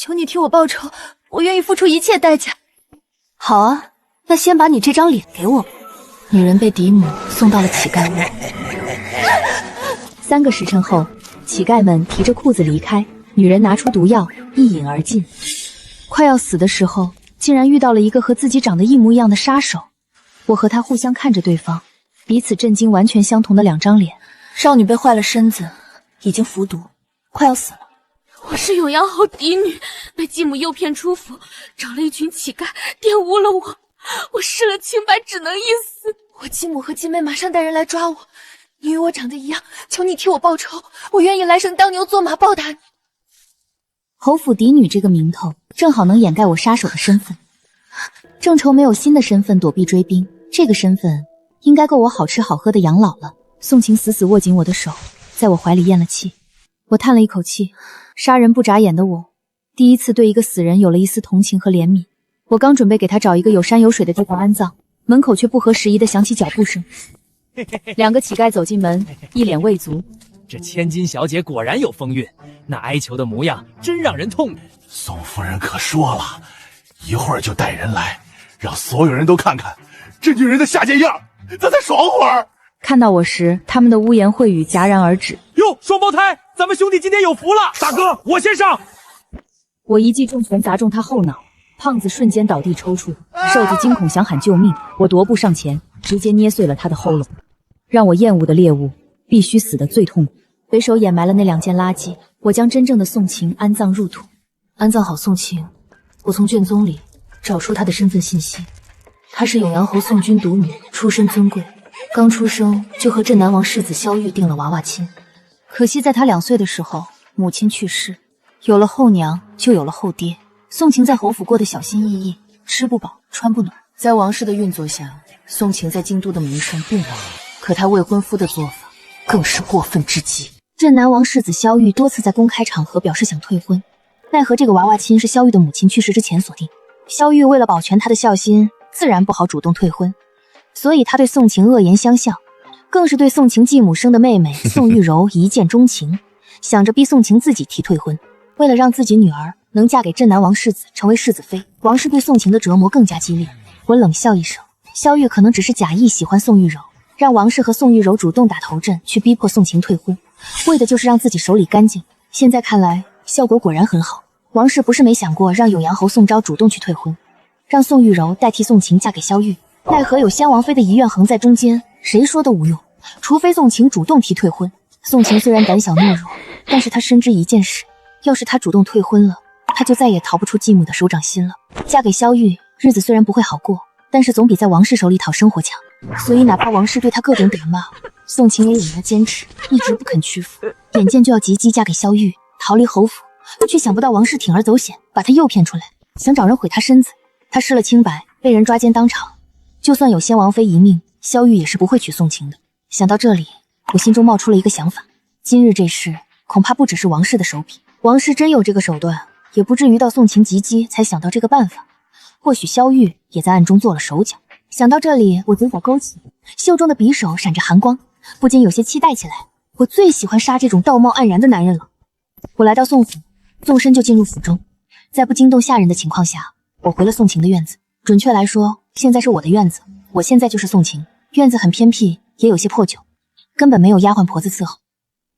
求你替我报仇，我愿意付出一切代价。好啊，那先把你这张脸给我。女人被嫡母送到了乞丐屋。3个时辰后，乞丐们提着裤子离开，女人拿出毒药一饮而尽。快要死的时候，竟然遇到了一个和自己长得一模一样的杀手。我和他互相看着对方，彼此震惊，完全相同的2张脸。少女被坏了身子，已经服毒，快要死了。我是永阳侯嫡女，被继母诱骗出府，找了一群乞丐玷污了我。我失了清白，只能一死。我继母和继妹马上带人来抓我，你与我长得一样，求你替我报仇，我愿意来生当牛做马报答你。侯府嫡女这个名头，正好能掩盖我杀手的身份。正愁没有新的身份躲避追兵，这个身份应该够我好吃好喝的养老了。宋晴死死握紧我的手，在我怀里咽了气。我叹了一口气，杀人不眨眼的我，第一次对一个死人有了一丝同情和怜悯。我刚准备给他找一个有山有水的地方安葬，门口却不合时宜地响起脚步声。2个乞丐走进门，一脸畏足。这千金小姐果然有风韵，那哀求的模样真让人痛。宋夫人可说了，一会儿就带人来，让所有人都看看这女人的下贱样，咱再爽会儿。看到我时，他们的污言秽语戛然而止。哟，双胞胎，咱们兄弟今天有福了！大哥，我先上。我一记重拳砸中他后脑，胖子瞬间倒地抽搐，瘦子惊恐想喊救命，我踱步上前，直接捏碎了他的喉咙。让我厌恶的猎物，必须死得最痛苦。随手掩埋了那2件垃圾，我将真正的宋晴安葬入土。安葬好宋晴，我从卷宗里找出她的身份信息。她是永阳侯宋军独女，出身尊贵，刚出生就和镇南王世子萧玉定了娃娃亲。可惜在她2岁的时候，母亲去世，有了后娘就有了后爹。宋晴在侯府过得小心翼翼，吃不饱穿不暖。在王氏的运作下，宋晴在京都的名声并不好，可她未婚夫的做法更是过分至极。镇南王世子萧玉多次在公开场合表示想退婚，奈何这个娃娃亲是萧玉的母亲去世之前所定。萧玉为了保全她的孝心，自然不好主动退婚，所以他对宋晴恶言相向，更是对宋晴继母生的妹妹宋玉柔一见钟情，想着逼宋晴自己提退婚。为了让自己女儿能嫁给镇南王世子，成为世子妃，王氏对宋晴的折磨更加激烈。我冷笑一声，萧玉可能只是假意喜欢宋玉柔，让王氏和宋玉柔主动打头阵，去逼迫宋晴退婚，为的就是让自己手里干净。现在看来，效果果然很好。王氏不是没想过让永阳侯宋昭主动去退婚，让宋玉柔代替宋晴嫁给萧玉，奈何有先王妃的遗愿横在中间，谁说都无用。除非宋晴主动提退婚。宋晴虽然胆小懦弱，但是她深知一件事，要是她主动退婚了，她就再也逃不出继母的手掌心了。嫁给萧玉，日子虽然不会好过，但是总比在王氏手里讨生活强。所以哪怕王氏对她各种打骂，宋晴也隐约坚持，一直不肯屈服。眼见就要及笄嫁给萧玉，逃离侯府，却想不到王氏铤而走险，把她诱骗出来，想找人毁她身子。她失了清白，被人抓奸当场，就算有先王妃一命，萧玉也是不会娶宋晴的。想到这里，我心中冒出了一个想法，今日这事恐怕不只是王氏的手笔，王氏真有这个手段，也不至于到宋晴及笄才想到这个办法，或许萧玉也在暗中做了手脚。想到这里，我嘴角勾起，袖中的匕首闪着寒光，不禁有些期待起来。我最喜欢杀这种道貌岸然的男人了。我来到宋府，纵身就进入府中，在不惊动下人的情况下，我回了宋晴的院子。准确来说，现在是我的院子，我现在就是宋晴。院子很偏僻，也有些破旧，根本没有丫鬟婆子伺候。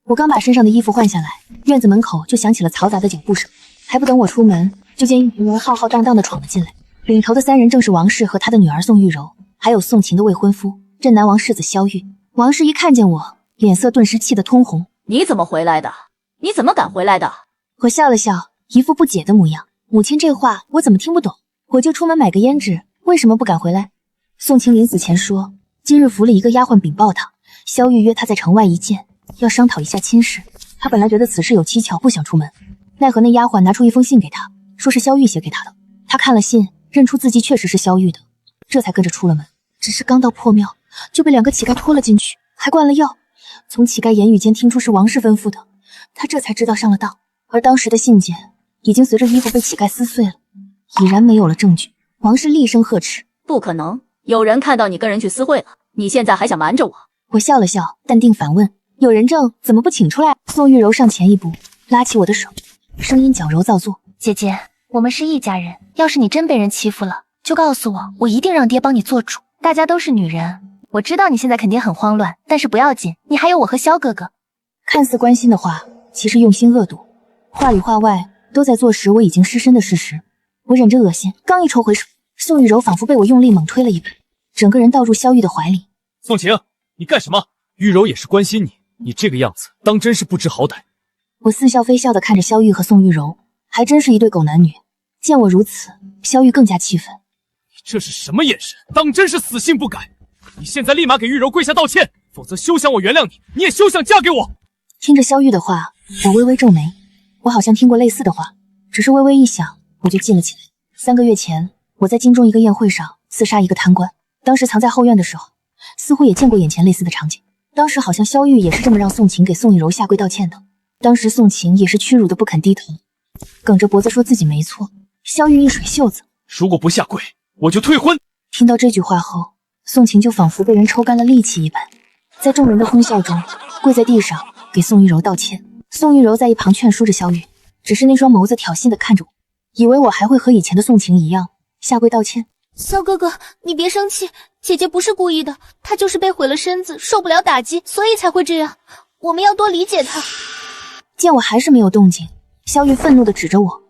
我刚把身上的衣服换下来，院子门口就响起了嘈杂的脚步声。还不等我出门，就见一群人浩浩荡荡地闯了进来。领头的3人正是王氏和他的女儿宋玉柔，还有宋晴的未婚夫镇南王世子萧玉。王氏一看见我，脸色顿时气得通红。你怎么回来的？你怎么敢回来的？我笑了笑，一副不解的模样。母亲这话我怎么听不懂？我就出门买个胭脂，为什么不敢回来？宋晴临死前说，今日府里一个丫鬟禀报他，萧玉约他在城外一见，要商讨一下亲事。他本来觉得此事有蹊跷，不想出门，奈何那丫鬟拿出一封信给他，说是萧玉写给他的。他看了信，认出自己确实是萧玉的，这才跟着出了门。只是刚到破庙，就被2个乞丐拖了进去，还灌了药。从乞丐言语间听出是王氏吩咐的，他这才知道上了当。而当时的信件已经随着衣服被乞丐撕碎了，已然没有了证据。王氏厉声呵斥：不可能，有人看到你跟人去私会了，你现在还想瞒着我？我笑了笑，淡定反问：有人证怎么不请出来？宋玉柔上前一步，拉起我的手，声音矫揉造作：姐姐，我们是一家人，要是你真被人欺负了，就告诉我，我一定让爹帮你做主。大家都是女人，我知道你现在肯定很慌乱，但是不要紧，你还有我和萧哥哥。看似关心的话，其实用心恶毒，话里话外都在坐实我已经失身的事实。我忍着恶心，刚一抽回手，宋玉柔仿佛被我用力猛推了一把，整个人倒入萧玉的怀里。宋晴，你干什么？玉柔也是关心你，你这个样子当真是不知好歹。我似笑非笑地看着萧玉和宋玉柔，还真是一对狗男女。见我如此，萧玉更加气愤。你这是什么眼神？当真是死性不改！你现在立马给玉柔跪下道歉，否则休想我原谅你，你也休想嫁给我。听着萧玉的话，我微微皱眉。我好像听过类似的话，只是微微一想，我就记了起来。3个月前，我在京中一个宴会上刺杀一个贪官，当时藏在后院的时候，似乎也见过眼前类似的场景。当时好像萧玉也是这么让宋晴给宋玉柔下跪道歉的。当时宋晴也是屈辱的不肯低头，梗着脖子说自己没错。萧玉一甩袖子，如果不下跪，我就退婚。听到这句话后，宋晴就仿佛被人抽干了力气一般，在众人的哄笑中跪在地上给宋玉柔道歉。宋玉柔在一旁劝说着萧玉，只是那双眸子挑衅的看着我，以为我还会和以前的宋晴一样下跪道歉。萧哥哥，你别生气，姐姐不是故意的，她就是被毁了身子，受不了打击，所以才会这样。我们要多理解她。见我还是没有动静，萧玉愤怒地指着我：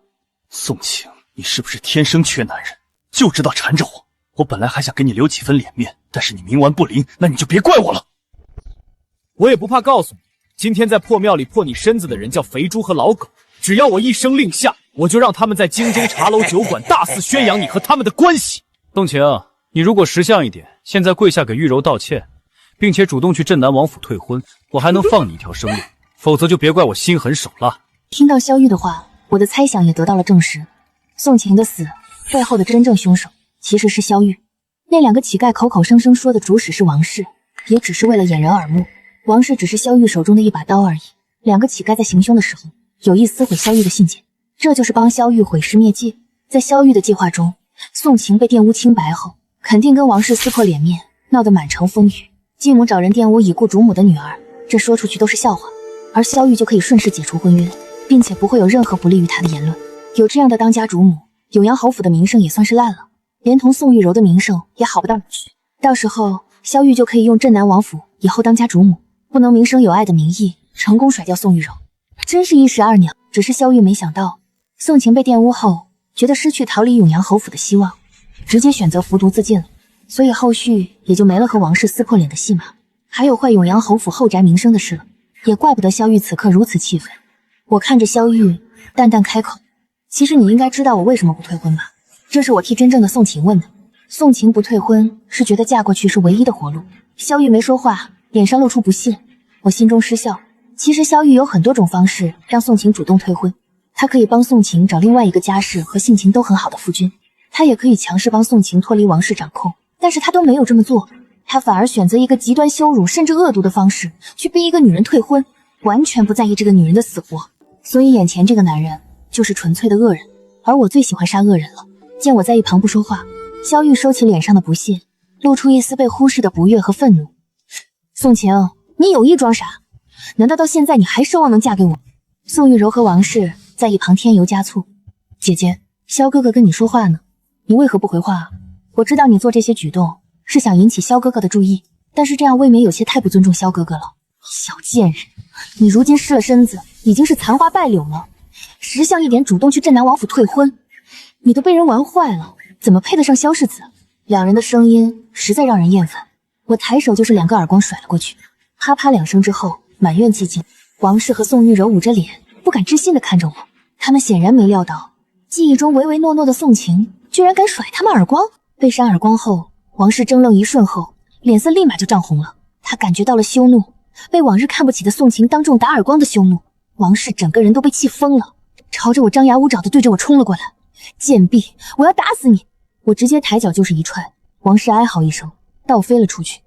宋晴，你是不是天生缺男人，就知道缠着我？我本来还想给你留几分脸面，但是你冥顽不灵，那你就别怪我了。我也不怕告诉你，今天在破庙里破你身子的人叫肥猪和老狗，只要我一声令下，我就让他们在京中茶楼酒馆大肆宣扬你和他们的关系。宋晴，你如果识相一点，现在跪下给玉柔道歉，并且主动去镇南王府退婚，我还能放你一条生路，否则就别怪我心狠手辣。听到萧玉的话，我的猜想也得到了证实。宋晴的死背后的真正凶手其实是萧玉。那2个乞丐口口声声说的主使是王氏，也只是为了掩人耳目。王氏只是萧玉手中的一把刀而已。2个乞丐在行凶的时候有意撕毁萧玉的信件，这就是帮萧玉毁尸灭迹。在萧玉的计划中，宋晴被玷污清白后，肯定跟王氏撕破脸面，闹得满城风雨。继母找人玷污已故主母的女儿，这说出去都是笑话，而萧玉就可以顺势解除婚约，并且不会有任何不利于他的言论。有这样的当家主母，酉阳侯府的名声也算是烂了，连同宋玉柔的名声也好不到哪去。到时候萧玉就可以用镇南王府以后当家主母，不能名声有爱的名义成功甩掉宋玉柔，真是一石二鸟。只是萧玉没想到，宋晴被玷污后，觉得失去逃离酉阳侯府的希望，直接选择服毒自尽了，所以后续也就没了和王氏撕破脸的戏码，还有坏酉阳侯府后宅名声的事了。也怪不得萧玉此刻如此气愤。我看着萧玉，淡淡开口：其实你应该知道我为什么不退婚吧？这是我替真正的宋晴问的。宋晴不退婚是觉得嫁过去是唯一的活路。萧玉没说话，脸上露出不屑。我心中失笑。其实萧玉有很多种方式让宋晴主动退婚，他可以帮宋晴找另外一个家世和性情都很好的夫君，他也可以强势帮宋晴脱离王氏掌控，但是他都没有这么做，他反而选择一个极端羞辱甚至恶毒的方式去逼一个女人退婚，完全不在意这个女人的死活。所以眼前这个男人就是纯粹的恶人，而我最喜欢杀恶人了。见我在一旁不说话，萧玉收起脸上的不屑，露出一丝被忽视的不悦和愤怒。宋晴，你有意装傻？难道到现在你还奢望能嫁给我？宋玉柔和王氏在一旁添油加醋。姐姐，萧哥哥跟你说话呢，你为何不回话啊？我知道你做这些举动是想引起萧哥哥的注意，但是这样未免有些太不尊重萧哥哥了。小贱人，你如今失了身子，已经是残花败柳了，识相一点，主动去镇南王府退婚，你都被人玩坏了，怎么配得上萧世子？两人的声音实在让人厌烦，我抬手就是2个耳光甩了过去。啪啪2声之后，满院寂静。王氏和宋玉柔捂着脸，不敢置信地看着我，他们显然没料到记忆中唯唯诺诺的宋晴居然敢甩他们耳光。被扇耳光后，王氏怔愣一瞬后，脸色立马就涨红了。他感觉到了羞怒，被往日看不起的宋晴当众打耳光的羞怒。王氏整个人都被气疯了，朝着我张牙舞爪地对着我冲了过来。贱婢，我要打死你！我直接抬脚就是一踹，王氏哀嚎一声，倒飞了出去，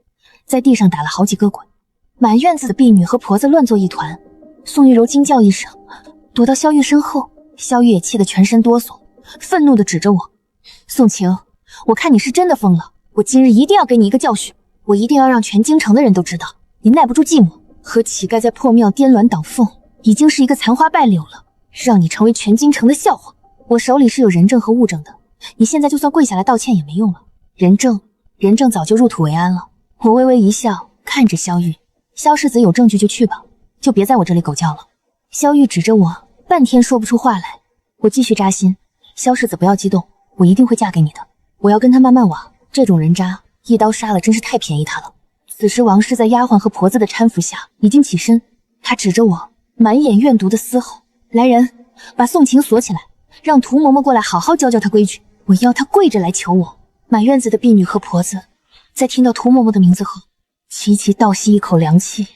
在地上打了好几个滚。满院子的婢女和婆子乱作一团。宋玉柔惊叫一声，躲到萧玉身后。萧玉也气得全身哆嗦，愤怒地指着我：宋晴，我看你是真的疯了，我今日一定要给你一个教训，我一定要让全京城的人都知道，你耐不住寂寞，和乞丐在破庙颠鸾倒凤，已经是一个残花败柳了，让你成为全京城的笑话。我手里是有人证和物证的，你现在就算跪下来道歉也没用了。人证早就入土为安了。我微微一笑，看着萧玉，萧世子有证据就去吧，就别在我这里狗叫了。萧玉指着我，半天说不出话来。我继续扎心，萧世子不要激动，我一定会嫁给你的，我要跟他慢慢往，这种人渣一刀杀了真是太便宜他了。此时王氏在丫鬟和婆子的搀扶下已经起身，他指着我，满眼怨毒的嘶吼：来人，把宋晴锁起来，让涂嬷嬷过来好好教教她规矩，我要她跪着来求我。满院子的婢女和婆子在听到涂嬷嬷的名字后，齐齐倒吸一口凉气。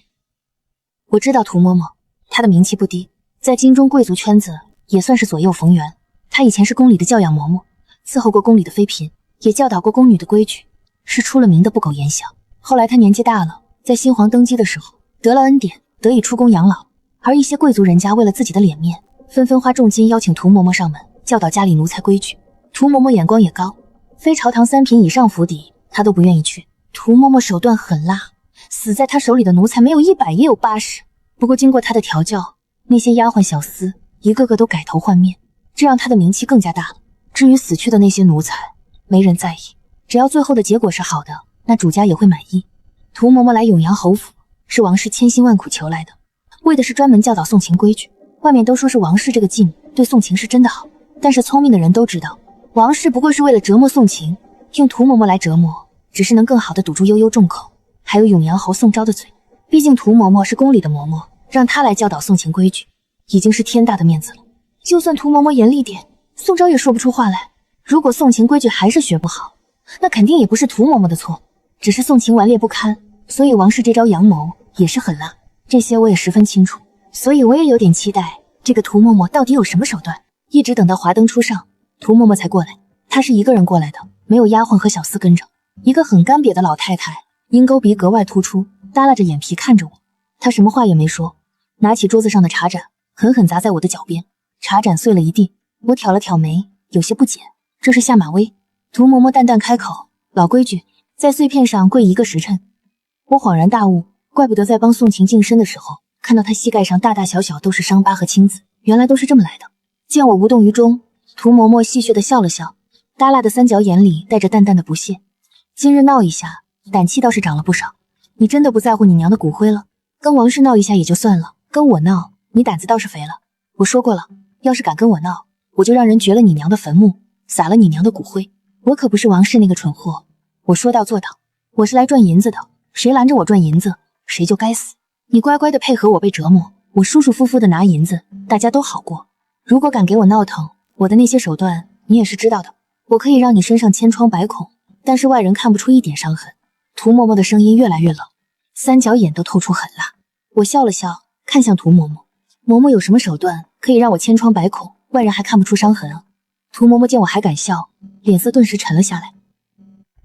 我知道涂嬷嬷，她的名气不低，在京中贵族圈子也算是左右逢源。她以前是宫里的教养嬷嬷，伺候过宫里的妃嫔，也教导过宫女的规矩，是出了名的不苟言笑。后来她年纪大了，在新皇登基的时候得了恩典，得以出宫养老，而一些贵族人家为了自己的脸面，纷纷花重金邀请涂嬷嬷上门，教导家里奴才规矩。涂嬷嬷眼光也高，非朝堂3品以上府邸她都不愿意去。涂嬷嬷手段狠辣，死在她手里的奴才没有100也有80。不过经过她的调教，那些丫鬟小厮一个个都改头换面，这让她的名气更加大了。至于死去的那些奴才，没人在意，只要最后的结果是好的，那主家也会满意。涂嬷嬷来永阳侯府，是王氏千辛万苦求来的，为的是专门教导宋晴规矩。外面都说是王氏这个继母对宋晴是真的好，但是聪明的人都知道，王氏不过是为了折磨宋晴，用涂嬷嬷来折磨，只是能更好的堵住悠悠众口，还有永阳侯宋昭的嘴。毕竟涂嬷嬷是宫里的嬷嬷，让她来教导宋晴规矩，已经是天大的面子了。就算涂嬷嬷严厉点，宋昭也说不出话来。如果宋晴规矩还是学不好，那肯定也不是涂嬷嬷的错，只是宋晴顽劣不堪，所以王氏这招阳谋也是狠辣，这些我也十分清楚，所以我也有点期待这个涂嬷嬷到底有什么手段。一直等到华灯初上，涂嬷嬷才过来。她是一个人过来的，没有丫鬟和小厮跟着。一个很干瘪的老太太，鹰钩鼻格外突出，耷拉着眼皮看着我。她什么话也没说，拿起桌子上的茶盏狠狠砸在我的脚边，茶盏碎了一地。我挑了挑眉，有些不解，这是下马威。涂嬷嬷淡淡开口，老规矩，在碎片上跪1个时辰。我恍然大悟，怪不得在帮宋晴净身的时候，看到她膝盖上大大小小都是伤疤和青紫，原来都是这么来的。见我无动于衷，涂嬷嬷戏谑地笑了笑，耷拉的三角眼里带着淡淡的不屑。今日闹一下，胆气倒是长了不少。你真的不在乎你娘的骨灰了？跟王氏闹一下也就算了，跟我闹，你胆子倒是肥了。我说过了，要是敢跟我闹，我就让人掘了你娘的坟墓，撒了你娘的骨灰。我可不是王氏那个蠢货，我说到做到。我是来赚银子的，谁拦着我赚银子，谁就该死。你乖乖的配合我被折磨，我舒舒服服的拿银子，大家都好过。如果敢给我闹腾，我的那些手段你也是知道的。我可以让你身上千疮百孔，但是外人看不出一点伤痕。涂嬷嬷的声音越来越冷，三角眼都透出狠辣。我笑了笑，看向涂嬷嬷，嬷嬷有什么手段可以让我千疮百孔，外人还看不出伤痕啊？涂嬷嬷见我还敢笑，脸色顿时沉了下来。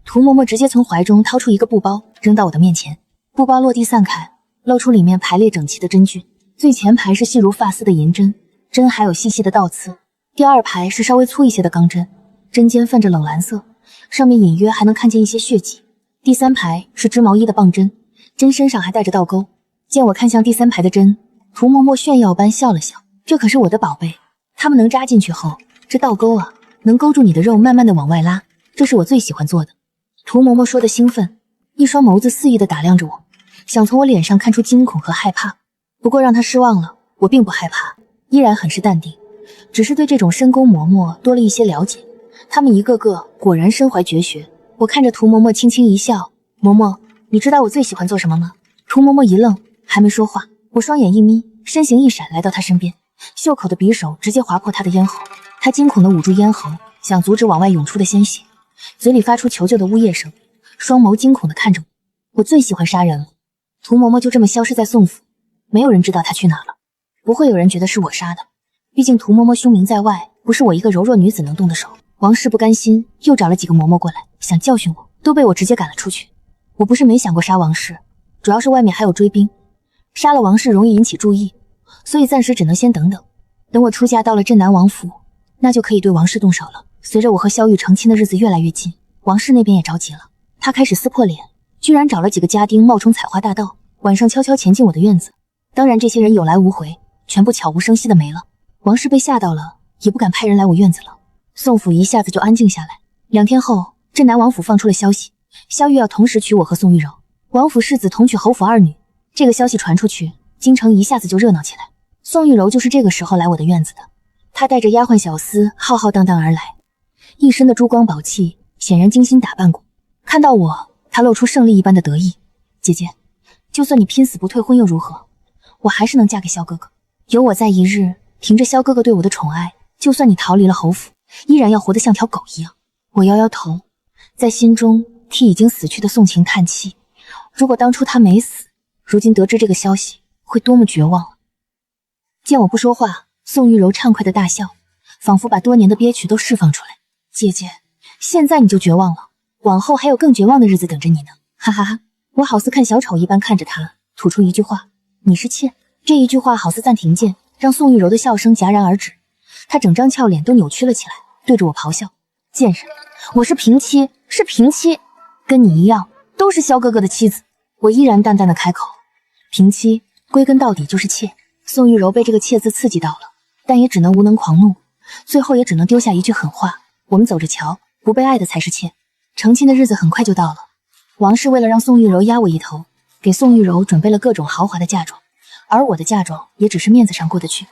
涂嬷嬷直接从怀中掏出一个布包，扔到我的面前。布包落地散开，露出里面排列整齐的针具。最前排是细如发丝的银针，针还有细细的倒刺。第二排是稍微粗一些的钢针，针尖泛着冷蓝色，上面隐约还能看见一些血迹。第三排是织毛衣的棒针，针身上还带着倒钩。见我看向第三排的针，涂嬷嬷炫耀般笑了笑，这可是我的宝贝，它们能扎进去后，这倒钩啊，能勾住你的肉慢慢的往外拉，这是我最喜欢做的。涂嬷嬷说的兴奋，一双眸子肆意的打量着我，想从我脸上看出惊恐和害怕。不过让她失望了，我并不害怕，依然很是淡定，只是对这种深宫嬷嬷多了一些了解。他们一个个果然身怀绝学。我看着涂嬷嬷轻轻一笑，嬷嬷，你知道我最喜欢做什么吗？涂嬷嬷一愣，还没说话，我双眼一眯，身形一闪来到她身边，袖口的匕首直接划破她的咽喉。她惊恐地捂住咽喉，想阻止往外涌出的鲜血，嘴里发出求救的呜咽声，双眸惊恐地看着我。我最喜欢杀人了。涂嬷嬷就这么消失在宋府，没有人知道她去哪了，不会有人觉得是我杀的，毕竟涂嬷嬷凶名在外，不是我一个柔弱女子能动的手。王氏不甘心，又找了几个嬷嬷过来，想教训我，都被我直接赶了出去。我不是没想过杀王氏，主要是外面还有追兵，杀了王氏容易引起注意，所以暂时只能先等等。等我出嫁到了镇南王府，那就可以对王氏动手了。随着我和萧玉成亲的日子越来越近，王氏那边也着急了，他开始撕破脸，居然找了几个家丁冒充采花大盗，晚上悄悄潜进我的院子。当然这些人有来无回，全部悄无声息的没了。王氏被吓到了，也不敢派人来我院子了。宋府一下子就安静下来。2天后，镇南王府放出了消息，萧玉要同时娶我和宋玉柔，王府世子同娶侯府二女。这个消息传出去，京城一下子就热闹起来。宋玉柔就是这个时候来我的院子的，她带着丫鬟小厮浩浩荡荡而来，一身的珠光宝气，显然精心打扮过。看到我，她露出胜利一般的得意。姐姐，就算你拼死不退婚又如何？我还是能嫁给萧哥哥。有我在一日，凭着萧哥哥对我的宠爱，就算你逃离了侯府，依然要活得像条狗一样。我摇摇头，在心中替已经死去的宋晴叹气。如果当初她没死，如今得知这个消息，会多么绝望啊！见我不说话，宋玉柔畅快的大笑，仿佛把多年的憋屈都释放出来。姐姐，现在你就绝望了，往后还有更绝望的日子等着你呢！哈哈哈！我好似看小丑一般看着她，吐出一句话：“你是妾。”这一句话好似暂停键，让宋玉柔的笑声戛然而止。她整张俏脸都扭曲了起来，对着我咆哮：“贱人，我是平妻，是平妻，跟你一样，都是萧哥哥的妻子。”我依然淡淡的开口：“平妻，归根到底就是妾。”宋玉柔被这个妾字刺激到了，但也只能无能狂怒，最后也只能丢下一句狠话：“我们走着瞧，不被爱的才是妾。”成亲的日子很快就到了。王氏为了让宋玉柔压我一头，给宋玉柔准备了各种豪华的嫁妆，而我的嫁妆也只是面子上过得去。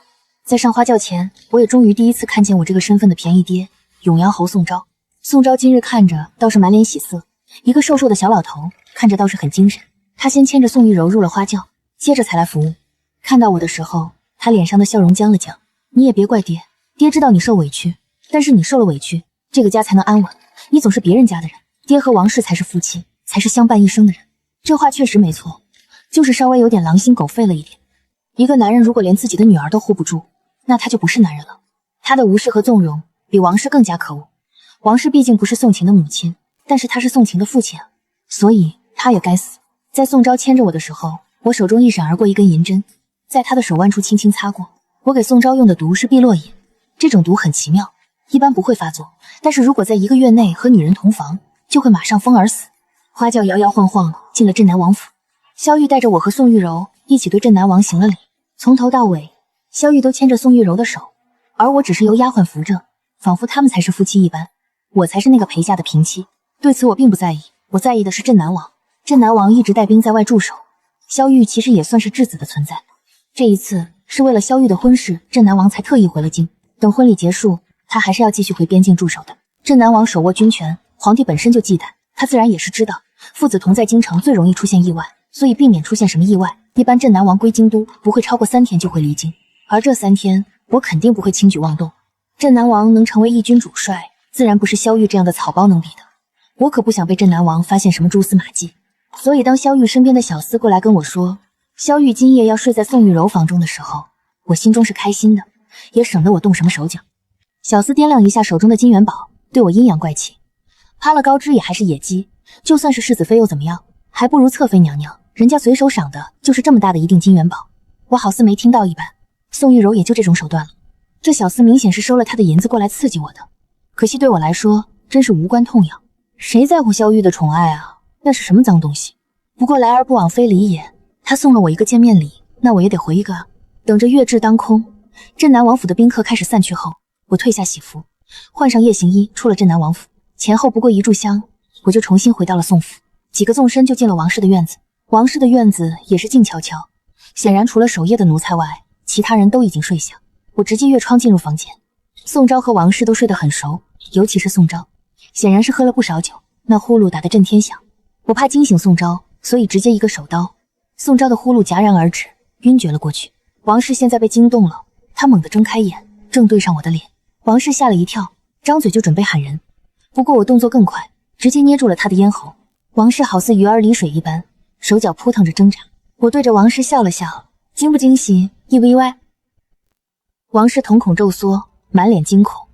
在上花轿前，我也终于第一次看见我这个身份的便宜爹——永阳侯宋昭。宋昭今日看着倒是满脸喜色，一个瘦瘦的小老头，看着倒是很精神。他先牵着宋玉柔入了花轿，接着才来服务。看到我的时候，他脸上的笑容僵了僵。你也别怪爹，爹知道你受委屈，但是你受了委屈，这个家才能安稳。你总是别人家的人，爹和王氏才是夫妻，才是相伴一生的人。这话确实没错，就是稍微有点狼心狗肺了一点。一个男人如果连自己的女儿都护不住，那他就不是男人了。他的无视和纵容比王氏更加可恶。王氏毕竟不是宋晴的母亲，但是他是宋晴的父亲啊，所以他也该死。在宋昭牵着我的时候，我手中一闪而过一根银针，在他的手腕处轻轻擦过。我给宋昭用的毒是碧落饮，这种毒很奇妙，一般不会发作，但是如果在1个月内和女人同房，就会马上疯而死。花轿摇摇晃晃进了镇南王府，萧玉带着我和宋玉柔一起对镇南王行了礼。从头到尾，萧玉都牵着宋玉柔的手，而我只是由丫鬟扶着，仿佛他们才是夫妻一般，我才是那个陪嫁的平妻。对此我并不在意，我在意的是镇南王。镇南王一直带兵在外驻守，萧玉其实也算是质子的存在。这一次是为了萧玉的婚事，镇南王才特意回了京。等婚礼结束，他还是要继续回边境驻守的。镇南王手握军权，皇帝本身就忌惮，他自然也是知道父子同在京城最容易出现意外，所以避免出现什么意外，一般镇南王归京都不会超过3天就会离京，而这3天我肯定不会轻举妄动。镇南王能成为义军主帅，自然不是萧玉这样的草包能比的。我可不想被镇南王发现什么蛛丝马迹，所以当萧玉身边的小厮过来跟我说萧玉今夜要睡在宋玉柔房中的时候，我心中是开心的，也省得我动什么手脚。小厮掂量一下手中的金元宝，对我阴阳怪气：趴了高枝也还是野鸡，就算是世子妃又怎么样，还不如侧妃娘娘，人家随手赏的就是这么大的一锭金元宝。我好似没听到一般，宋玉柔也就这种手段了。这小厮明显是收了他的银子过来刺激我的，可惜对我来说真是无关痛痒。谁在乎萧玉的宠爱啊？那是什么脏东西？不过来而不往非礼也，他送了我一个见面礼，那我也得回一个啊。等着月至当空，镇南王府的宾客开始散去后，我褪下喜服，换上夜行衣，出了镇南王府。前后不过1炷香，我就重新回到了宋府。几个纵身就进了王氏的院子。王氏的院子也是静悄悄，显然除了守夜的奴才外，其他人都已经睡下。我直接越窗进入房间。宋昭和王氏都睡得很熟，尤其是宋昭，显然是喝了不少酒，那呼噜打得震天响。我怕惊醒宋昭，所以直接一个手刀，宋昭的呼噜戛然而止，晕厥了过去。王氏现在被惊动了，他猛地睁开眼，正对上我的脸。王氏吓了一跳，张嘴就准备喊人，不过我动作更快，直接捏住了他的咽喉。王氏好似鱼儿离水一般，手脚扑腾着挣扎。我对着王氏笑了笑，惊不惊喜，意不意外？王氏瞳孔骤缩，满脸惊恐，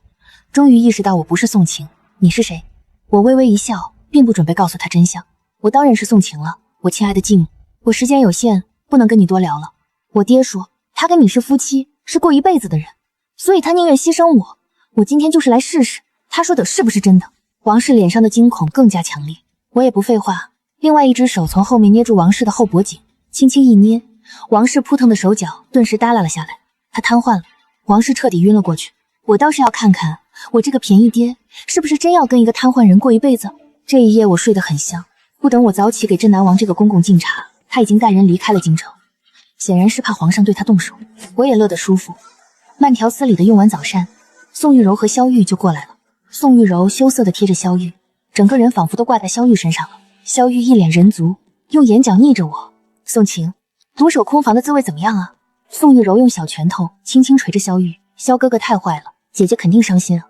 终于意识到我不是宋晴。你是谁？我微微一笑，并不准备告诉他真相。我当然是宋晴了，我亲爱的继母。我时间有限，不能跟你多聊了。我爹说他跟你是夫妻，是过一辈子的人，所以他宁愿牺牲我。我今天就是来试试他说的是不是真的。王氏脸上的惊恐更加强烈，我也不废话，另外一只手从后面捏住王氏的后脖颈，轻轻一捏，王氏扑腾的手脚顿时耷拉了下来，他瘫痪了。王氏彻底晕了过去。我倒是要看看我这个便宜爹是不是真要跟一个瘫痪人过一辈子。这一夜我睡得很香，不等我早起给镇南王这个公公敬茶，他已经带人离开了京城，显然是怕皇上对他动手。我也乐得舒服，慢条斯理的用完早膳，宋玉柔和萧玉就过来了。宋玉柔羞涩的贴着萧玉，整个人仿佛都挂在萧玉身上了。萧玉一脸人族，用眼角睨着我。宋晴，独守空房的滋味怎么样啊？宋玉柔用小拳头轻轻捶着萧玉，萧哥哥太坏了，姐姐肯定伤心啊。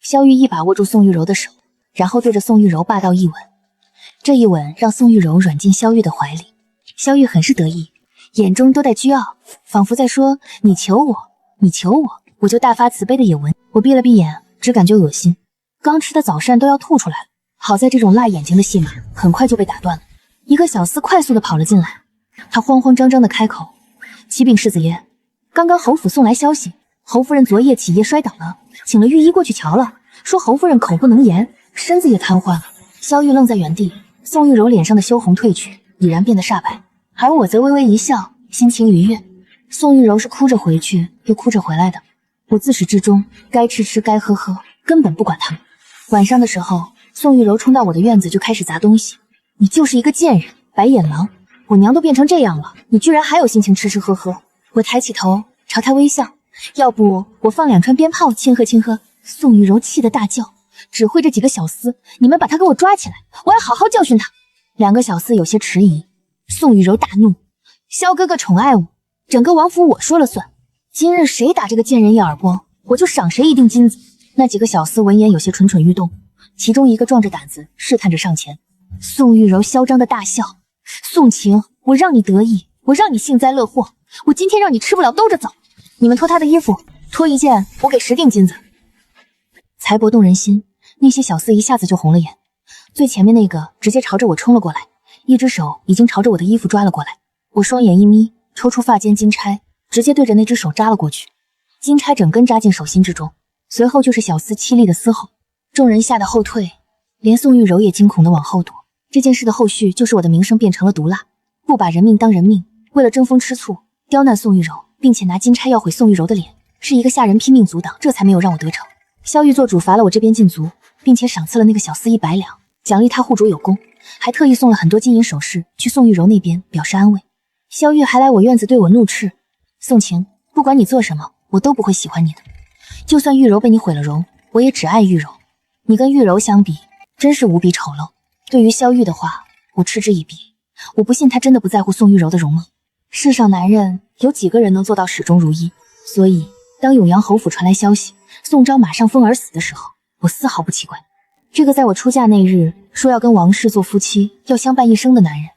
萧玉一把握住宋玉柔的手，然后对着宋玉柔霸道一吻。这一吻让宋玉柔软进萧玉的怀里，萧玉很是得意，眼中都带倨傲，仿佛在说你求我，你求我，我就大发慈悲的也吻。我闭了闭眼，只感觉恶心，刚吃的早膳都要吐出来了。好在这种辣眼睛的戏码很快就被打断了。一个小厮快速的跑了进来，他慌慌张张的开口：启禀世子爷，刚刚侯府送来消息，侯夫人昨夜起夜摔倒了，请了御医过去瞧了，说侯夫人口不能言，身子也瘫痪了。萧玉愣在原地，宋玉柔脸上的羞红褪去，已然变得煞白，而我则微微一笑，心情愉悦。宋玉柔是哭着回去又哭着回来的，我自始至终该吃吃该喝喝，根本不管他们。晚上的时候，宋玉柔冲到我的院子就开始砸东西。你就是一个贱人，白眼狼！我娘都变成这样了，你居然还有心情吃吃喝喝。我抬起头朝他微笑，要不我放2串鞭炮庆贺庆贺。宋玉柔气得大叫，指挥着几个小厮，你们把他给我抓起来，我要好好教训他。2个小厮有些迟疑，宋玉柔大怒，萧哥哥宠爱我，整个王府我说了算，今日谁打这个贱人一耳光，我就赏谁一锭金子。那几个小厮闻言有些蠢蠢欲动，其中一个壮着胆子试探着上前。宋玉柔嚣张的大笑，宋晴，我让你得意，我让你幸灾乐祸，我今天让你吃不了兜着走。你们脱他的衣服，脱一件我给10锭金子。财帛动人心，那些小厮一下子就红了眼。最前面那个直接朝着我冲了过来，一只手已经朝着我的衣服抓了过来。我双眼一眯，抽出发间金钗，直接对着那只手扎了过去。金钗整根扎进手心之中，随后就是小厮凄厉的嘶吼。众人吓得后退，连宋玉柔也惊恐地往后躲。这件事的后续就是我的名声变成了毒辣，不把人命当人命，为了争风吃醋刁难宋玉柔，并且拿金钗要毁宋玉柔的脸，是一个下人拼命阻挡，这才没有让我得逞。萧玉做主罚了我这边禁足，并且赏赐了那个小厮100两，奖励他护主有功，还特意送了很多金银首饰去宋玉柔那边表示安慰。萧玉还来我院子对我怒斥：宋晴，不管你做什么，我都不会喜欢你的。就算玉柔被你毁了容，我也只爱玉柔。你跟玉柔相比，真是无比丑陋。对于萧玉的话，我嗤之以鼻。我不信他真的不在乎宋玉柔的容貌。世上男人有几个人能做到始终如一？所以，当永阳侯府传来消息，宋昭马上疯而死的时候，我丝毫不奇怪。这个在我出嫁那日说要跟王氏做夫妻，要相伴一生的男人，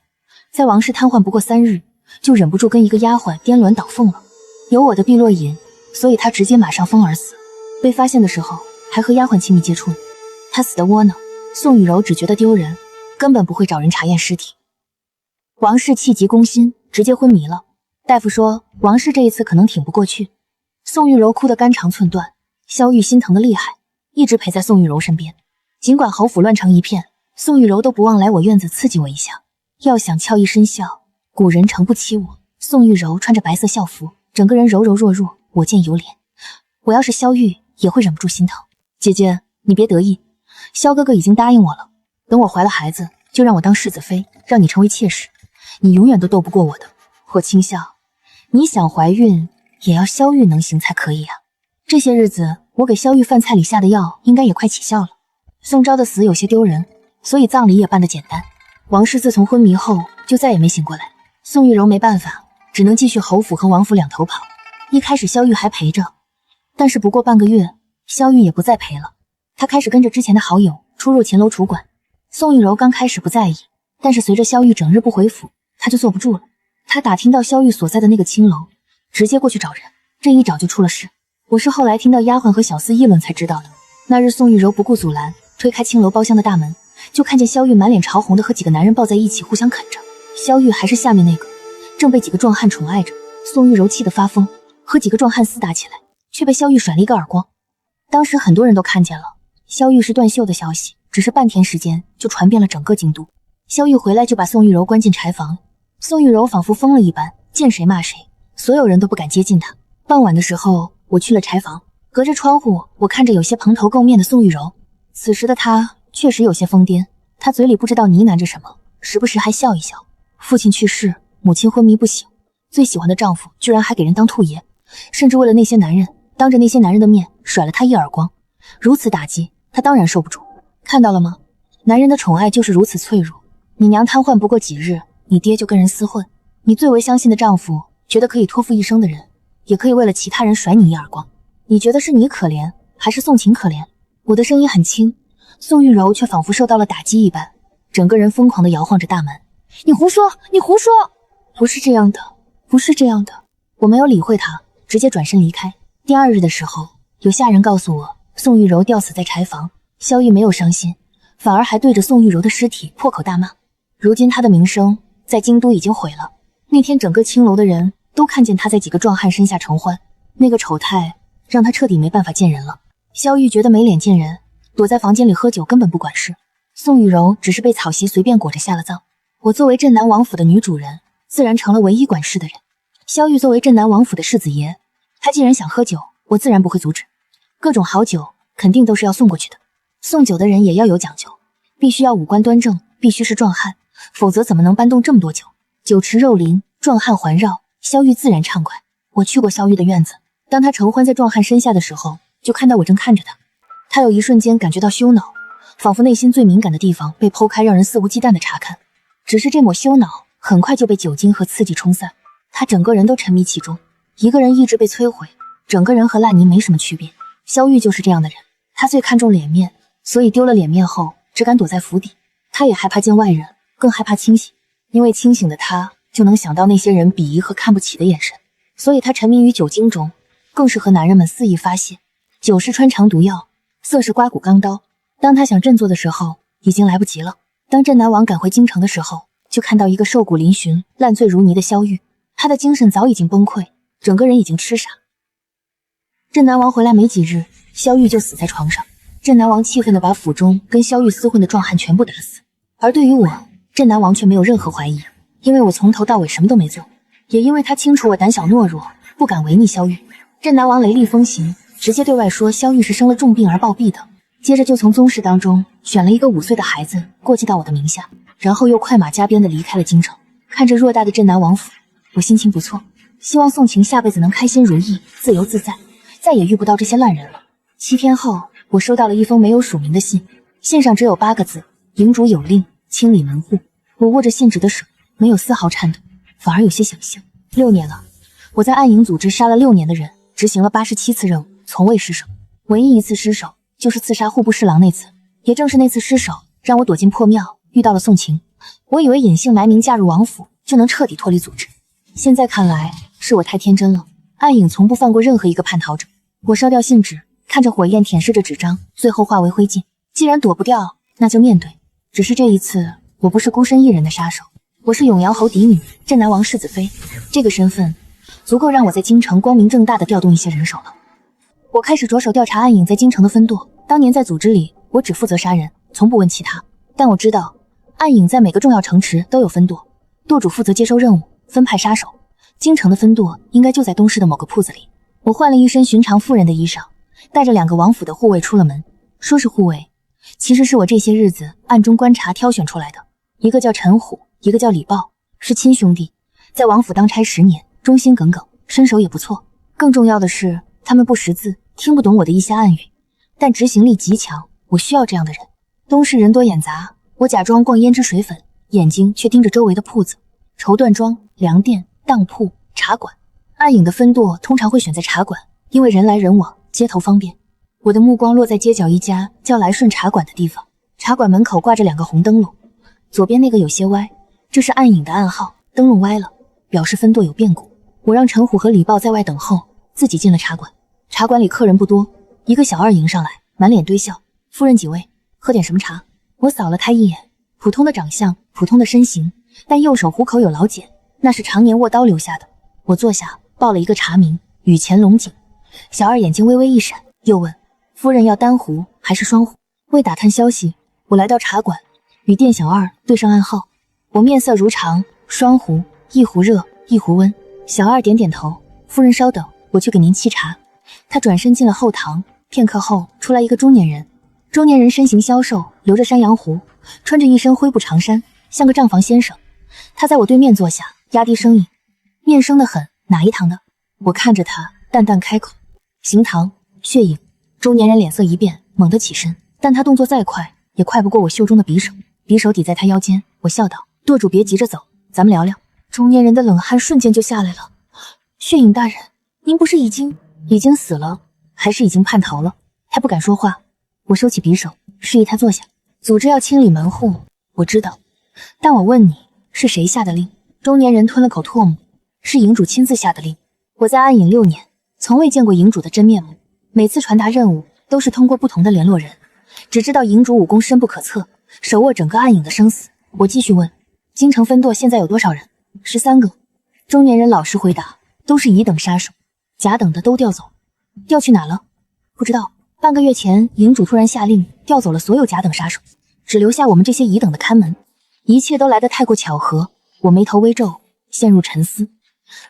在王氏瘫痪不过3日，就忍不住跟一个丫鬟颠鸾倒凤了。有我的碧落银，所以他直接马上疯而死。被发现的时候，还和丫鬟亲密接触呢。他死的窝囊，宋雨柔只觉得丢人，根本不会找人查验尸体。王氏气急攻心，直接昏迷了。大夫说王氏这一次可能挺不过去。宋玉柔哭得肝肠寸断，萧玉心疼的厉害，一直陪在宋玉柔身边。尽管侯府乱成一片，宋玉柔都不忘来我院子刺激我一下。要想俏一身笑，古人诚不欺我。宋玉柔穿着白色校服，整个人柔柔弱弱，我见犹怜。我要是萧玉，也会忍不住心疼。姐姐，你别得意，萧哥哥已经答应我了，等我怀了孩子，就让我当世子妃，让你成为妾室，你永远都斗不过我的。我轻笑，你想怀孕，也要萧玉能行才可以啊。这些日子，我给萧玉饭菜里下的药，应该也快起效了。宋昭的死有些丢人，所以葬礼也办得简单。王氏自从昏迷后，就再也没醒过来。宋玉柔没办法，只能继续侯府和王府两头跑。一开始萧玉还陪着，但是不过半个月，萧玉也不再陪了。他开始跟着之前的好友出入秦楼楚馆。宋玉柔刚开始不在意，但是随着萧玉整日不回府，他就坐不住了。他打听到萧玉所在的那个青楼，直接过去找人。这一找就出了事。我是后来听到丫鬟和小厮议论才知道的。那日宋玉柔不顾阻拦，推开青楼包厢的大门，就看见萧玉满脸潮红的和几个男人抱在一起互相啃着。萧玉还是下面那个，正被几个壮汉宠爱着。宋玉柔气得发疯，和几个壮汉厮打起来，却被萧玉甩了一个耳光。当时很多人都看见了，萧玉是断袖的消息，只是半天时间就传遍了整个京都。萧玉回来就把宋玉柔关进柴房，宋玉柔仿佛疯了一般，见谁骂谁，所有人都不敢接近她。傍晚的时候，我去了柴房，隔着窗户，我看着有些蓬头垢面的宋玉柔。此时的她确实有些疯癫，她嘴里不知道呢喃着什么，时不时还笑一笑。父亲去世，母亲昏迷不醒，最喜欢的丈夫居然还给人当兔爷，甚至为了那些男人，当着那些男人的面甩了她一耳光。如此打击，她当然受不住。看到了吗？男人的宠爱就是如此脆弱。你娘瘫痪不过几日，你爹就跟人厮混。你最为相信的丈夫，觉得可以托付一生的人，也可以为了其他人甩你一耳光。你觉得是你可怜，还是宋晴可怜？我的声音很轻，宋玉柔却仿佛受到了打击一般，整个人疯狂地摇晃着大门。你胡说，你胡说！不是这样的，不是这样的。我没有理会他，直接转身离开。第二日的时候，有下人告诉我，宋玉柔吊死在柴房。萧玉没有伤心，反而还对着宋玉柔的尸体破口大骂。如今他的名声在京都已经毁了。那天整个青楼的人都看见他在几个壮汉身下承欢，那个丑态让他彻底没办法见人了。萧玉觉得没脸见人，躲在房间里喝酒，根本不管事。宋玉柔只是被草席随便裹着下了葬。我作为镇南王府的女主人，自然成了唯一管事的人。萧玉作为镇南王府的世子爷，他既然想喝酒，我自然不会阻止。各种好酒肯定都是要送过去的，送酒的人也要有讲究，必须要五官端正，必须是壮汉，否则怎么能搬动这么多酒？酒池肉林，壮汉环绕，萧玉自然畅快。我去过萧玉的院子，当他承欢在壮汉身下的时候，就看到我正看着他。他有一瞬间感觉到羞恼，仿佛内心最敏感的地方被剖开，让人肆无忌惮的查看。只是这抹羞恼很快就被酒精和刺激冲散，他整个人都沉迷其中。一个人意志被摧毁，整个人和烂泥没什么区别。萧玉就是这样的人，他最看重脸面，所以丢了脸面后只敢躲在府邸。他也害怕见外人，更害怕清醒，因为清醒的他就能想到那些人鄙夷和看不起的眼神，所以他沉迷于酒精中，更是和男人们肆意发泄。酒是穿肠毒药，色是刮骨钢刀，当他想振作的时候已经来不及了。当镇南王赶回京城的时候，就看到一个瘦骨嶙峋、烂醉如泥的萧玉，他的精神早已经崩溃，整个人已经痴傻。镇南王回来没几日，萧玉就死在床上。镇南王气愤地把府中跟萧玉厮混的壮汉全部打死，而对于我，镇南王却没有任何怀疑，因为我从头到尾什么都没做，也因为他清楚我胆小懦弱，不敢违逆萧玉。镇南王雷厉风行，直接对外说萧玉是生了重病而暴毙的，接着就从宗室当中选了一个5岁的孩子过继到我的名下，然后又快马加鞭地离开了京城。看着偌大的镇南王府，我心情不错，希望宋晴下辈子能开心如意，自由自在，再也遇不到这些烂人了。7天后，我收到了一封没有署名的信，信上只有8个字：营主有令，清理门户。我握着信纸的手没有丝毫颤抖，反而有些想象。6年了，我在暗影组织杀了6年的人，执行了87次任务，从未失手。唯一一次失手就是刺杀户部侍郎那次，也正是那次失手让我躲进破庙，遇到了宋晴。我以为隐姓埋名嫁入王府就能彻底脱离组织，现在看来是我太天真了。暗影从不放过任何一个叛逃者。我烧掉信纸，看着火焰舔舐着纸张，最后化为灰烬。既然躲不掉，那就面对。只是这一次，我不是孤身一人的杀手，我是永阳侯嫡女，镇南王世子妃。这个身份足够让我在京城光明正大的调动一些人手了。我开始着手调查暗影在京城的分舵。当年在组织里，我只负责杀人，从不问其他。但我知道，暗影在每个重要城池都有分舵，舵主负责接收任务，分派杀手。京城的分舵应该就在东市的某个铺子里。我换了一身寻常妇人的衣裳，带着2个王府的护卫出了门。说是护卫，其实是我这些日子暗中观察挑选出来的。一个叫陈虎，一个叫李豹，是亲兄弟，在王府当差10年，忠心耿耿，身手也不错。更重要的是，他们不识字，听不懂我的一些暗语，但执行力极强，我需要这样的人。东市人多眼杂，我假装逛胭脂水粉，眼睛却盯着周围的铺子，绸缎庄、粮店、当铺、茶馆。暗影的分舵通常会选在茶馆，因为人来人往，街头方便。我的目光落在街角一家叫来顺茶馆的地方，茶馆门口挂着2个红灯笼，左边那个有些歪，这是暗影的暗号，灯笼歪了，表示分舵有变故。我让陈虎和李豹在外等候，自己进了茶馆。茶馆里客人不多，一个小二迎上来，满脸堆笑：“夫人几位，喝点什么茶？”我扫了他一眼，普通的长相，普通的身形，但右手虎口有老茧，那是常年握刀留下的。我坐下，报了一个茶名：雨前龙井。小二眼睛微微一闪，又问：“夫人要单壶还是双壶？”为打探消息，我来到茶馆，与店小二对上暗号。我面色如常：“双壶，1壶热，1壶温。”小二点点头：“夫人稍等，我去给您沏茶。”他转身进了后堂，片刻后出来一个中年人。中年人身形消瘦，留着山羊胡，穿着一身灰布长衫，像个账房先生。他在我对面坐下，压低声音，面生得很，哪一堂的？我看着他，淡淡开口：刑堂，血影。中年人脸色一变，猛地起身，但他动作再快，也快不过我袖中的匕首。匕首抵在他腰间，我笑道：舵主别急着走，咱们聊聊。中年人的冷汗瞬间就下来了。血影大人，您不是已经死了，还是已经叛逃了？他不敢说话。我收起匕首，示意他坐下。组织要清理门户，我知道，但我问你，是谁下的令？中年人吞了口唾沫，是营主亲自下的令。我在暗影6年，从未见过营主的真面目，每次传达任务都是通过不同的联络人，只知道营主武功深不可测，手握整个暗影的生死。我继续问，京城分舵现在有多少人？13个。中年人老实回答，都是乙等杀手，甲等的都调走。调去哪了？不知道。半个月前，营主突然下令调走了所有甲等杀手，只留下我们这些乙等的看门。一切都来得太过巧合，我眉头微皱，陷入沉思。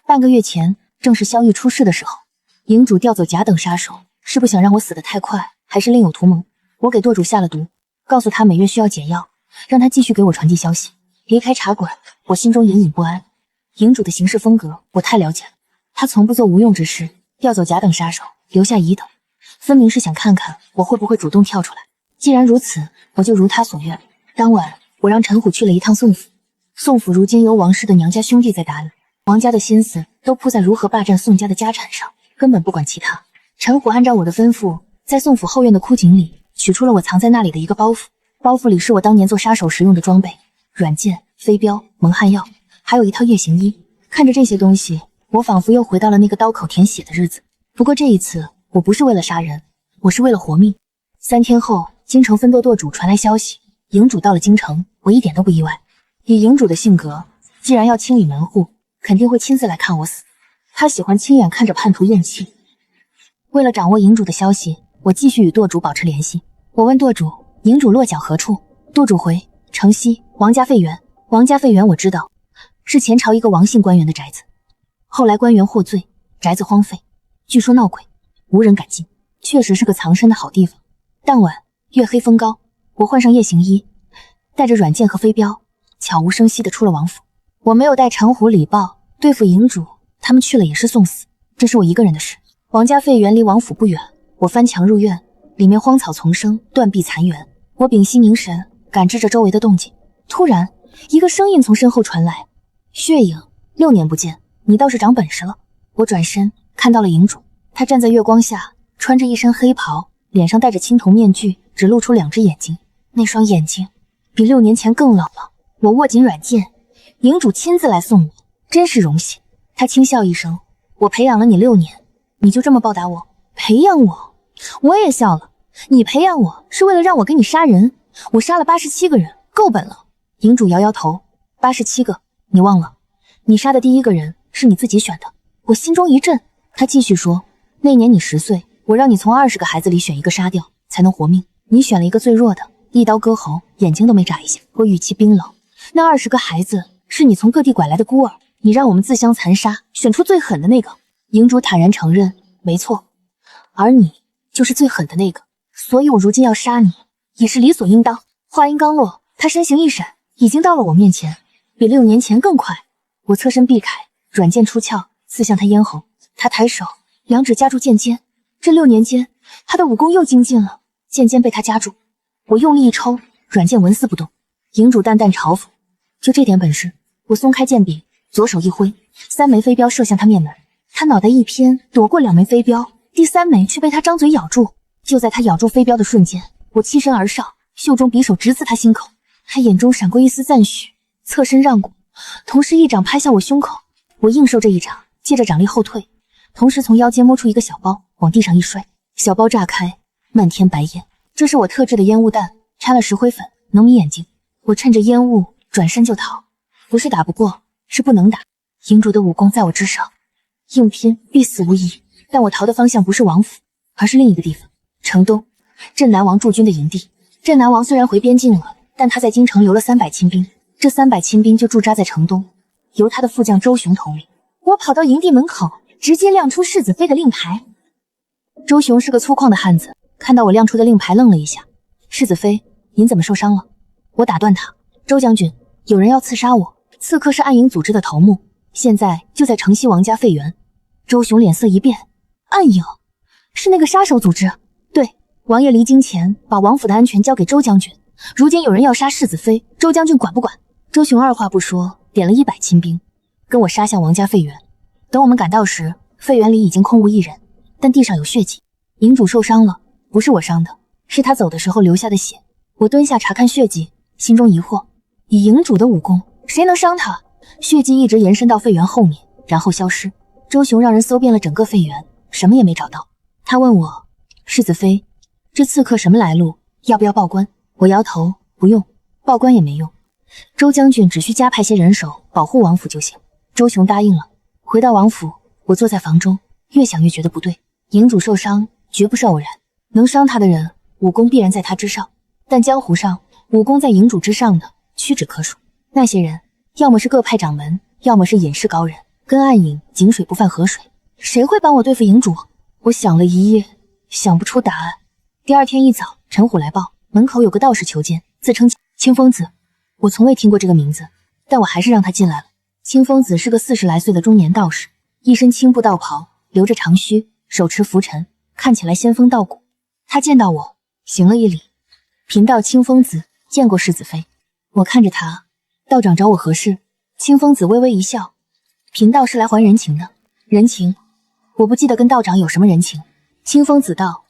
半个月前，正是萧玉出事的时候，营主调走甲等杀手，是不想让我死得太快，还是另有图谋？我给舵主下了毒，告诉他每月需要解药，让他继续给我传递消息。离开茶馆，我心中隐隐不安。营主的行事风格我太了解了，他从不做无用之事，调走甲等杀手，留下乙等，分明是想看看我会不会主动跳出来。既然如此，我就如他所愿。当晚，我让陈虎去了一趟宋府。宋府如今由王氏的娘家兄弟在打理，王家的心思都扑在如何霸占宋家的家产上，根本不管其他。陈虎按照我的吩咐，在宋府后院的枯井里取出了我藏在那里的一个包袱，包袱里是我当年做杀手时用的装备，软剑、飞镖、蒙汗药，还有一套夜行衣。看着这些东西，我仿佛又回到了那个刀口舔血的日子。不过这一次，我不是为了杀人，我是为了活命。3天后，京城分舵舵主传来消息，营主到了京城，我一点都不意外。以营主的性格，既然要清理门户，肯定会亲自来看我死。他喜欢亲眼看着叛徒咽气。为了掌握营主的消息，我继续与舵主保持联系。我问舵主，营主落脚何处？舵主回：城西王家废园。王家废园我知道，是前朝一个王姓官员的宅子，后来官员获罪，宅子荒废，据说闹鬼，无人敢进，确实是个藏身的好地方。当晚月黑风高，我换上夜行衣，带着软剑和飞镖，悄无声息地出了王府。我没有带陈虎、李豹对付营主，他们去了也是送死，这是我一个人的事。王家废园离王府不远，我翻墙入院，里面荒草丛生，断壁残垣。我屏息凝神，感知着周围的动静。突然，一个声音从身后传来：血影，6年不见，你倒是长本事了。我转身看到了营主，他站在月光下，穿着一身黑袍，脸上戴着青铜面具，只露出2只眼睛，那双眼睛比6年前更老了。我握紧软剑，营主亲自来送我，真是荣幸。他轻笑一声：我培养了你6年，你就这么报答我？培养我？我也笑了。你培养我是为了让我给你杀人，我杀了87个人，够本了。营主摇摇头：87个？你忘了，你杀的第1个人是你自己选的。我心中一震。他继续说：那年你10岁，我让你从20个孩子里选1个杀掉，才能活命。你选了一个最弱的，一刀割喉，眼睛都没眨一下。我语气冰冷：那20个孩子是你从各地拐来的孤儿，你让我们自相残杀，选出最狠的那个。营主坦然承认：没错，而你就是最狠的那个，所以我如今要杀你，也是理所应当。话音刚落，他身形一闪，已经到了我面前，比6年前更快。我侧身避开，软剑出鞘，刺向他咽喉。他抬手，2指夹住剑尖。这6年间，他的武功又精进了，剑尖被他夹住。我用力一抽，软剑纹丝不动。营主淡淡嘲讽：就这点本事？我松开剑柄，左手一挥，3枚飞镖射向他面门。他脑袋一偏，躲过2枚飞镖，第3枚却被他张嘴咬住。就在他咬住飞镖的瞬间，我欺身而上，袖中匕首直刺他心口。他眼中闪过一丝赞许，侧身让过，同时一掌拍向我胸口。我应受这一掌，借着掌力后退，同时从腰间摸出一个小包，往地上一摔，小包炸开，漫天白烟。这是我特制的烟雾弹，掺了石灰粉，能迷眼睛。我趁着烟雾转身就逃，不是打不过，是不能打。营主的武功在我之上，硬拼必死无疑。但我逃的方向不是王府，而是另一个地方——城东，镇南王驻军的营地。镇南王虽然回边境了，但他在京城留了300亲兵，这300亲兵就驻扎在城东，由他的副将周雄统领。我跑到营地门口，直接亮出世子妃的令牌。周雄是个粗犷的汉子，看到我亮出的令牌，愣了一下。世子妃，您怎么受伤了？我打断他，周将军，有人要刺杀我，刺客是暗影组织的头目，现在就在城西王家废园。周雄脸色一变，暗影是那个杀手组织？对，王爷离京前把王府的安全交给周将军，如今有人要杀世子妃，周将军管不管？周雄二话不说，点了100亲兵，跟我杀向王家废园。等我们赶到时，废园里已经空无一人，但地上有血迹，营主受伤了，不是我伤的，是他走的时候留下的血。我蹲下查看血迹，心中疑惑，以营主的武功，谁能伤他？血迹一直延伸到废园后面，然后消失。周雄让人搜遍了整个废园，什么也没找到。他问我，世子妃，这刺客什么来路？要不要报官？我摇头，不用，报官也没用。周将军只需加派些人手保护王府就行。周雄答应了。回到王府，我坐在房中，越想越觉得不对。营主受伤绝不是偶然，能伤他的人，武功必然在他之上。但江湖上武功在营主之上的屈指可数。那些人要么是各派掌门，要么是隐士高人，跟暗影井水不犯河水。谁会帮我对付营主？我想了一夜，想不出答案。第二天一早，陈虎来报，门口有个道士求见，自称清风子。我从未听过这个名字，但我还是让他进来了。清风子是个40来岁的中年道士，一身青布道袍，留着长须，手持拂尘，看起来仙风道骨。他见到我，行了一礼，贫道清风子见过世子妃。我看着他，道长找我何事？清风子微微一笑，贫道是来还人情的。人情？我不记得跟道长有什么人情。清风子道，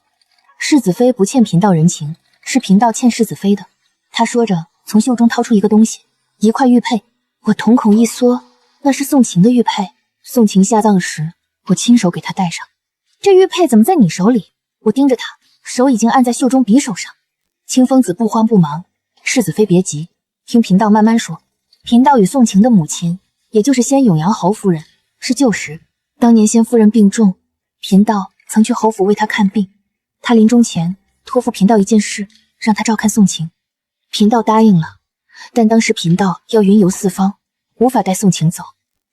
世子妃不欠贫道人情，是贫道欠世子妃的。他说着，从袖中掏出一个东西，一块玉佩。我瞳孔一缩，那是宋晴的玉佩。宋晴下葬时，我亲手给她戴上。这玉佩怎么在你手里？我盯着他，手已经按在袖中匕首上。清风子不慌不忙，世子妃别急，听贫道慢慢说。贫道与宋晴的母亲，也就是先永阳侯夫人，是旧识。当年先夫人病重，贫道曾去侯府为她看病。她临终前托付贫道一件事，让她照看宋晴。贫道答应了，但当时贫道要云游四方，无法带宋晴走，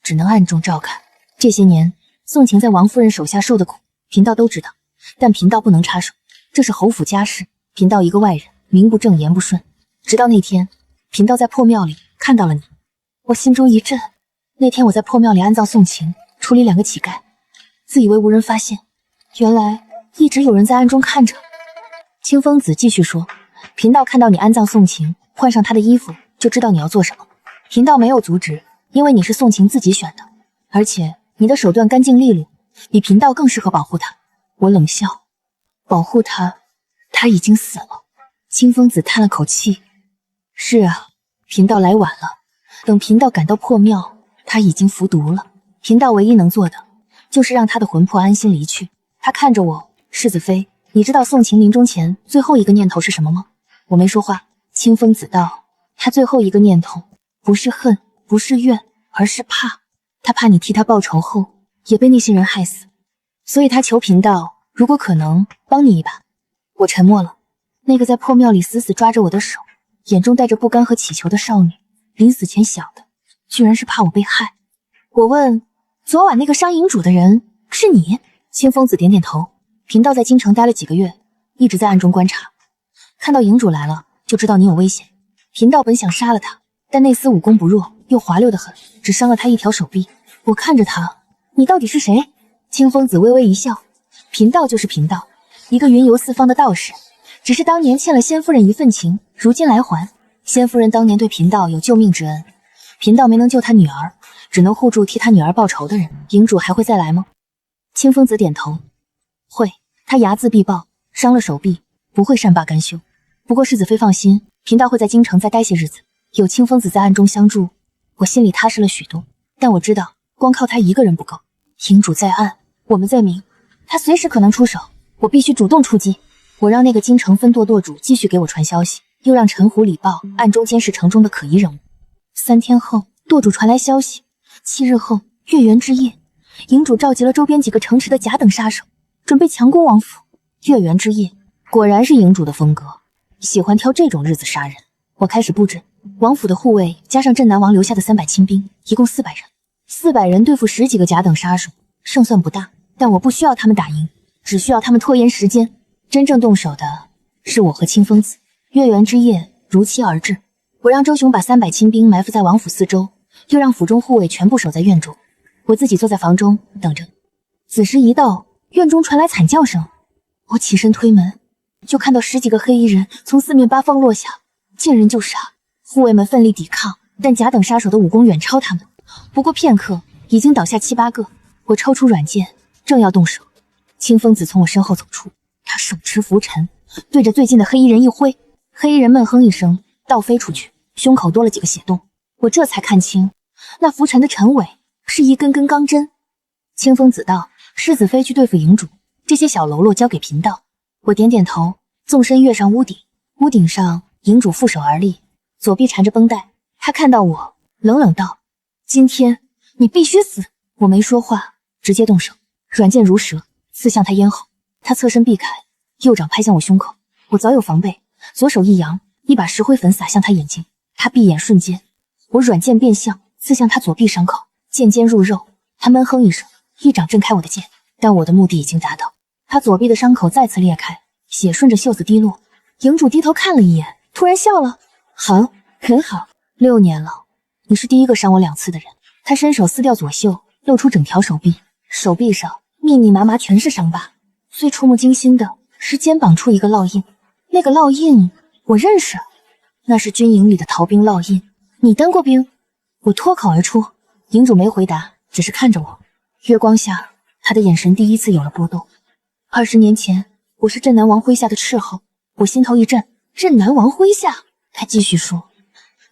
只能暗中照看。这些年，宋晴在王夫人手下受的苦，贫道都知道，但贫道不能插手，这是侯府家事，贫道一个外人，名不正言不顺。直到那天，贫道在破庙里看到了你，我心中一震。那天我在破庙里安葬宋晴，处理2个乞丐，自以为无人发现，原来一直有人在暗中看着。清风子继续说，贫道看到你安葬宋晴，换上她的衣服，就知道你要做什么。贫道没有阻止，因为你是宋晴自己选的，而且你的手段干净利落，比贫道更适合保护她。我冷笑，保护她？她已经死了。清风子叹了口气，是啊，贫道来晚了，等贫道赶到破庙，她已经服毒了。贫道唯一能做的，就是让她的魂魄安心离去。他看着我，世子妃，你知道宋晴临终前最后一个念头是什么吗？我没说话。清风子道，他最后一个念头不是恨，不是怨，而是怕。他怕你替他报仇后也被那些人害死，所以他求贫道如果可能帮你一把。我沉默了。那个在破庙里死死抓着我的手，眼中带着不甘和乞求的少女，临死前想的居然是怕我被害。我问，昨晚那个伤营主的人是你？清风子点点头。贫道在京城待了几个月，一直在暗中观察，看到营主来了，就知道你有危险。贫道本想杀了他，但那厮武功不弱，又滑溜得很，只伤了他一条手臂。我看着他，你到底是谁？清风子微微一笑，贫道就是贫道，一个云游四方的道士，只是当年欠了仙夫人一份情，如今来还。仙夫人当年对贫道有救命之恩，贫道没能救他女儿，只能护住替他女儿报仇的人。营主还会再来吗？清风子点头，会。他睚眦必报，伤了手臂，不会善罢甘休。不过世子妃放心，贫道会在京城再待些日子，有清风子在暗中相助，我心里踏实了许多。但我知道，光靠他一个人不够。营主在暗，我们在明，他随时可能出手，我必须主动出击。我让那个京城分舵舵主继续给我传消息，又让陈虎礼报暗中监视城中的可疑人物。3天后，舵主传来消息，7日后，月圆之夜，营主召集了周边几个城池的甲等杀手，准备强攻王府。月圆之夜，果然是营主的风格，喜欢挑这种日子杀人。我开始布置王府的护卫，加上镇南王留下的300亲兵，一共400人。400人对付10几个甲等杀手，胜算不大，但我不需要他们打赢，只需要他们拖延时间。真正动手的是我和清风子。月圆之夜如期而至，我让周雄把300亲兵埋伏在王府四周，又让府中护卫全部守在院中，我自己坐在房中等着。子时一到，院中传来惨叫声，我起身推门，就看到10几个黑衣人从四面八方落下，见人就杀。护卫们奋力抵抗，但甲等杀手的武功远超他们，不过片刻已经倒下7、8个。我抽出软剑，正要动手，清风子从我身后走出，他手持拂尘，对着最近的黑衣人一挥，黑衣人闷哼一声，倒飞出去，胸口多了几个血洞。我这才看清，那拂尘的尘尾是一根根钢针。清风子道：“世子妃去对付营主，这些小喽啰交给贫道。”我点点头，纵身跃上屋顶。屋顶上，营主负手而立，左臂缠着绷带。他看到我，冷冷道：“今天你必须死！”我没说话，直接动手，软剑如蛇，刺向他咽喉。他侧身避开，右掌拍向我胸口。我早有防备，左手一扬，一把石灰粉洒向他眼睛。他闭眼瞬间，我软剑变向，刺向他左臂伤口，剑尖入肉。他闷哼一声，一掌震开我的剑，但我的目的已经达到。他左臂的伤口再次裂开，血顺着袖子滴落。营主低头看了一眼，突然笑了：“好，很好，6年了，你是第一个伤我2次的人。”他伸手撕掉左袖，露出整条手臂，手臂上密密麻麻全是伤疤，最触目惊心的是肩膀处一个烙印。那个烙印我认识，那是军营里的逃兵烙印。你当过兵？我脱口而出。营主没回答，只是看着我。月光下，他的眼神第一次有了波动。20年前，我是镇南王麾下的斥候。我心头一震，镇南王麾下？他继续说，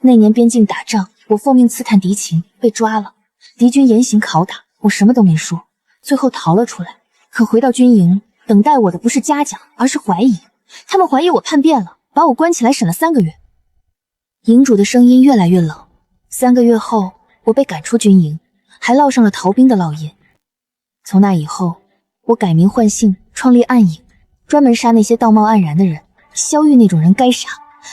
那年边境打仗，我奉命刺探敌情，被抓了。敌军严刑拷打，我什么都没说，最后逃了出来。可回到军营，等待我的不是嘉奖，而是怀疑。他们怀疑我叛变了，把我关起来审了3个月。营主的声音越来越冷。3个月后，我被赶出军营，还烙上了逃兵的烙印。从那以后，我改名换姓，创立暗影，专门杀那些道貌岸然的人。萧玉那种人该杀，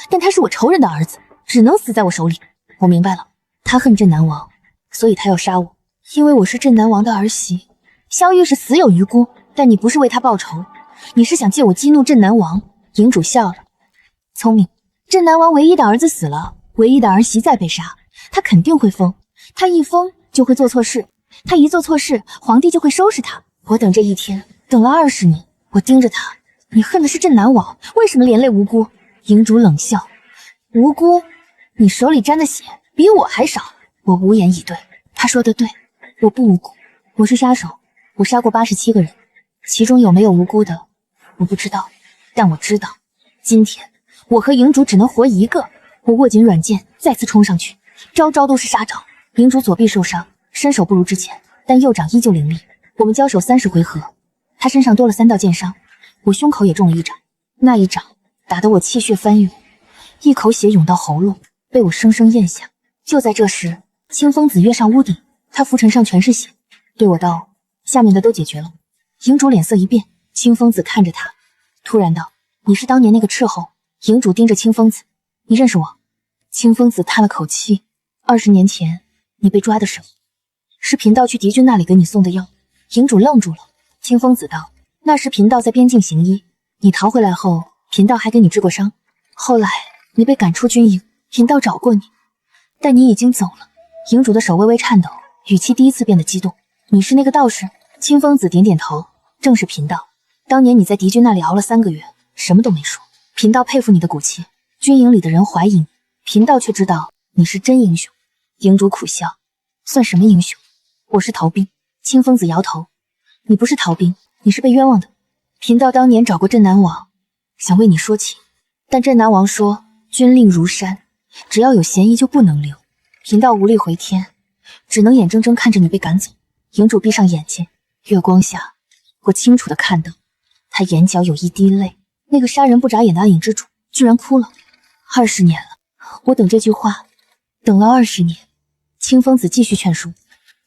但他是我仇人的儿子，只能死在我手里。我明白了，他恨镇南王，所以他要杀我，因为我是镇南王的儿媳。萧玉是死有余辜，但你不是为他报仇，你是想借我激怒镇南王。营主笑了，聪明。镇南王唯一的儿子死了，唯一的儿媳再被杀，他肯定会疯。他一疯就会做错事，他一做错事，皇帝就会收拾他。我等这一天，等了20年。我盯着他，你恨的是镇南王，为什么连累无辜？营主冷笑，无辜？你手里沾的血比我还少。我无言以对。他说的对，我不无辜，我是杀手，我杀过87个人，其中有没有无辜的我不知道，但我知道今天我和营主只能活一个。我握紧软剑，再次冲上去，招招都是杀招。营主左臂受伤，身手不如之前，但右掌依旧凌厉。我们交手30回合，他身上多了3道剑伤，我胸口也中了1掌。那一掌打得我气血翻涌，一口血涌到喉咙，被我生生咽下。就在这时，清风子跃上屋顶，他拂尘上全是血，对我道：“下面的都解决了。”营主脸色一变，清风子看着他，突然道：“你是当年那个斥候？”营主盯着清风子：“你认识我？”清风子叹了口气：“20年前你被抓的时候，是贫道去敌军那里给你送的药。”营主愣住了。清风子道：“那时贫道在边境行医，你逃回来后，贫道还给你治过伤。后来你被赶出军营，贫道找过你，但你已经走了。”营主的手微微颤抖，语气第一次变得激动：“你是那个道士？”清风子点点头：“正是贫道。当年你在敌军那里熬了3个月，什么都没说。贫道佩服你的骨气，军营里的人怀疑你，贫道却知道你是真英雄。”营主苦笑：“算什么英雄？我是逃兵。”清风子摇头：“你不是逃兵，你是被冤枉的。贫道当年找过镇南王，想为你说情，但镇南王说军令如山，只要有嫌疑就不能留。贫道无力回天，只能眼睁睁看着你被赶走。”营主闭上眼睛，月光下，我清楚地看到他眼角有一滴泪。那个杀人不眨眼的暗影之主居然哭了。20年了，我等这句话等了20年。清风子继续劝说：“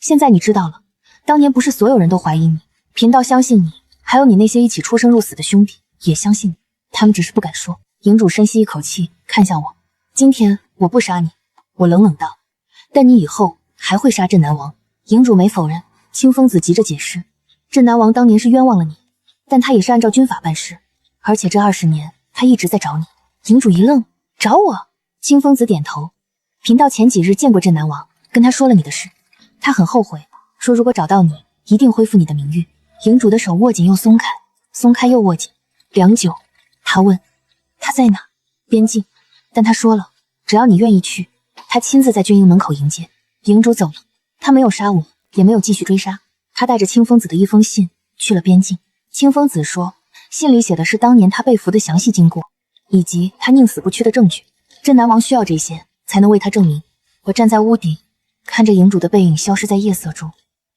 现在你知道了，当年不是所有人都怀疑你，贫道相信你，还有你那些一起出生入死的兄弟也相信你，他们只是不敢说。”营主深吸一口气，看向我：“今天我不杀你。”我冷冷道：“但你以后还会杀镇南王。”营主没否认。清风子急着解释：“镇南王当年是冤枉了你，但他也是按照军法办事，而且这20年他一直在找你。营主一愣，找我？清风子点头。贫道前几日见过镇南王，跟他说了你的事，他很后悔，说如果找到你，一定恢复你的名誉。营主的手握紧又松开，松开又握紧，良久，他问：他在哪？边境。但他说了，只要你愿意去，他亲自在军营门口迎接。营主走了，他没有杀我，也没有继续追杀，他带着清风子的一封信去了边境。清风子说，信里写的是当年他被俘的详细经过，以及他宁死不屈的证据。镇南王需要这些，才能为他证明。我站在屋顶，看着营主的背影消失在夜色中，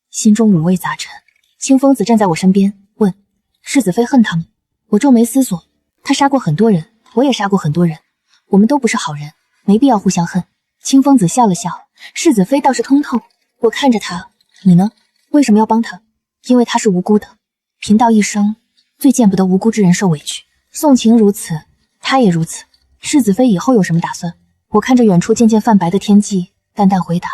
心中五味杂陈。清风子站在我身边，问：世子妃恨他吗？我皱眉思索，他杀过很多人，我也杀过很多人，我们都不是好人，没必要互相恨。清风子笑了笑，世子妃倒是通透。我看着他，你呢？为什么要帮他？因为他是无辜的。贫道一生最见不得无辜之人受委屈，宋晴如此，他也如此。世子妃以后有什么打算？我看着远处渐渐泛白的天际，淡淡回答：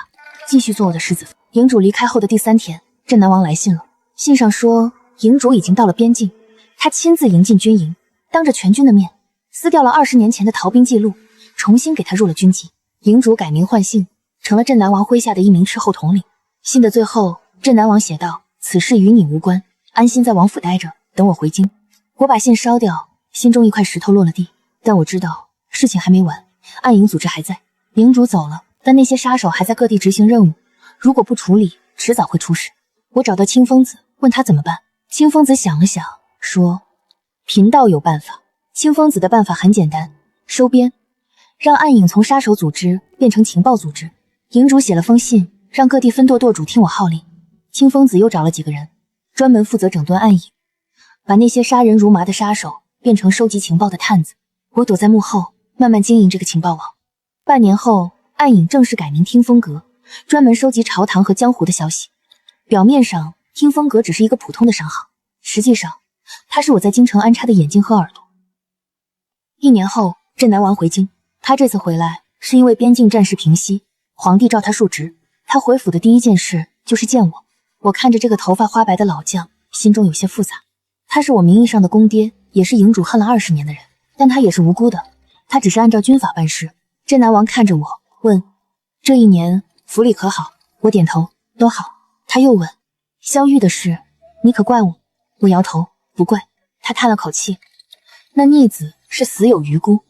继续做我的世子妃。营主离开后的第3天，镇南王来信了，信上说营主已经到了边境，他亲自迎进军营，当着全军的面撕掉了20年前的逃兵记录，重新给他入了军籍。营主改名换姓，成了镇南王麾下的一名斥候统领。信的最后，镇南王写道：此事与你无关，安心在王府待着，等我回京。我把信烧掉，心中一块石头落了地。但我知道事情还没完，暗营组织还在。营主走了，但那些杀手还在各地执行任务，如果不处理，迟早会出事。我找到清风子，问他怎么办。清风子想了想，说：贫道有办法。清风子的办法很简单，收编，让暗影从杀手组织变成情报组织。营主写了封信，让各地分舵舵主听我号令。清风子又找了几个人，专门负责整顿暗影，把那些杀人如麻的杀手变成收集情报的探子。我躲在幕后，慢慢经营这个情报网。半年后，暗影正式改名听风阁，专门收集朝堂和江湖的消息。表面上，听风阁只是一个普通的商行，实际上，它是我在京城安插的眼睛和耳朵。1年后，镇南王回京，他这次回来是因为边境战事平息，皇帝召他述职。他回府的第一件事就是见我。我看着这个头发花白的老将，心中有些复杂。他是我名义上的公爹，也是营主恨了20年的人，但他也是无辜的，他只是按照军法办事。镇南王看着我，问：这1年府里可好？我点头，都好。他又问：萧玉的事，你可怪我？我摇头，不怪。他叹了口气：那逆子是死有余辜，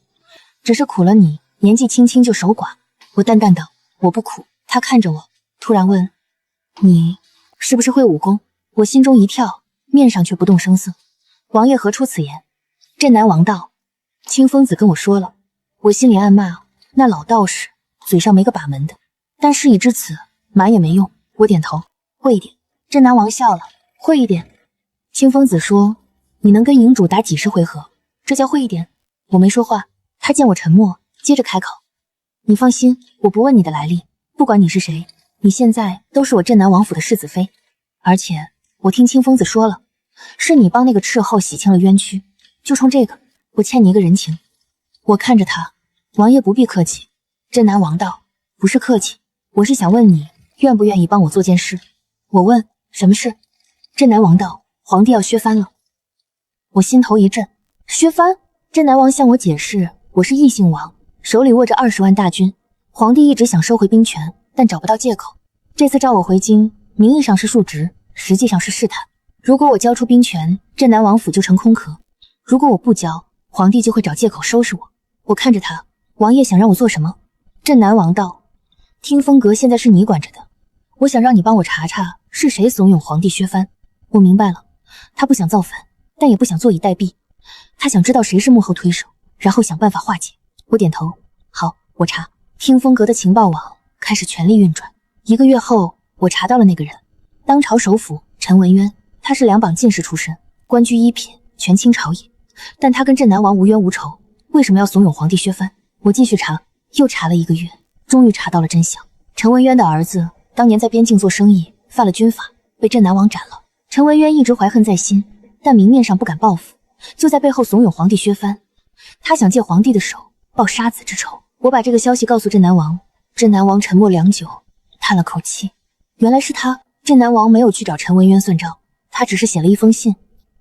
只是苦了你年纪轻轻就守寡。我淡淡道：我不苦。他看着我，突然问：你是不是会武功？我心中一跳，面上却不动声色。王爷何出此言？镇南王道：清风子跟我说了。我心里暗骂，那老道士嘴上没个把门的，但事已至此，瞒也没用。我点头，会一点。镇南王笑了，会一点。清风子说：你能跟营主打几10回合，这叫会一点？我没说话，他见我沉默，接着开口：你放心，我不问你的来历，不管你是谁，你现在都是我镇南王府的世子妃。而且我听清风子说了，是你帮那个斥候洗清了冤屈，就冲这个，我欠你一个人情。我看着他，王爷不必客气。镇南王道：不是客气，我是想问你愿不愿意帮我做件事。我问：什么事？镇南王道：皇帝要削藩了。我心头一震，削藩？镇南王向我解释，我是异姓王，手里握着20万大军，皇帝一直想收回兵权，但找不到借口。这次召我回京，名义上是述职，实际上是试探。如果我交出兵权，镇南王府就成空壳；如果我不交，皇帝就会找借口收拾我。我看着他，王爷想让我做什么？镇南王道：听风阁现在是你管着的，我想让你帮我查查是谁怂恿皇帝削藩。我明白了，他不想造反，但也不想坐以待毙，他想知道谁是幕后推手，然后想办法化解。我点头，好，我查。听风阁的情报网开始全力运转。1个月后，我查到了那个人，当朝首辅陈文渊，他是2榜进士出身，官居1品，权倾朝野，但他跟镇南王无冤无仇，为什么要怂恿皇帝削藩？我继续查，又查了1个月，终于查到了真相。陈文渊的儿子当年在边境做生意，犯了军法，被镇南王斩了。陈文渊一直怀恨在心，但明面上不敢报复，就在背后怂恿皇帝削藩。他想借皇帝的手报杀子之仇。我把这个消息告诉镇南王，镇南王沉默良久，叹了口气，原来是他。镇南王没有去找陈文渊算账，他只是写了一封信，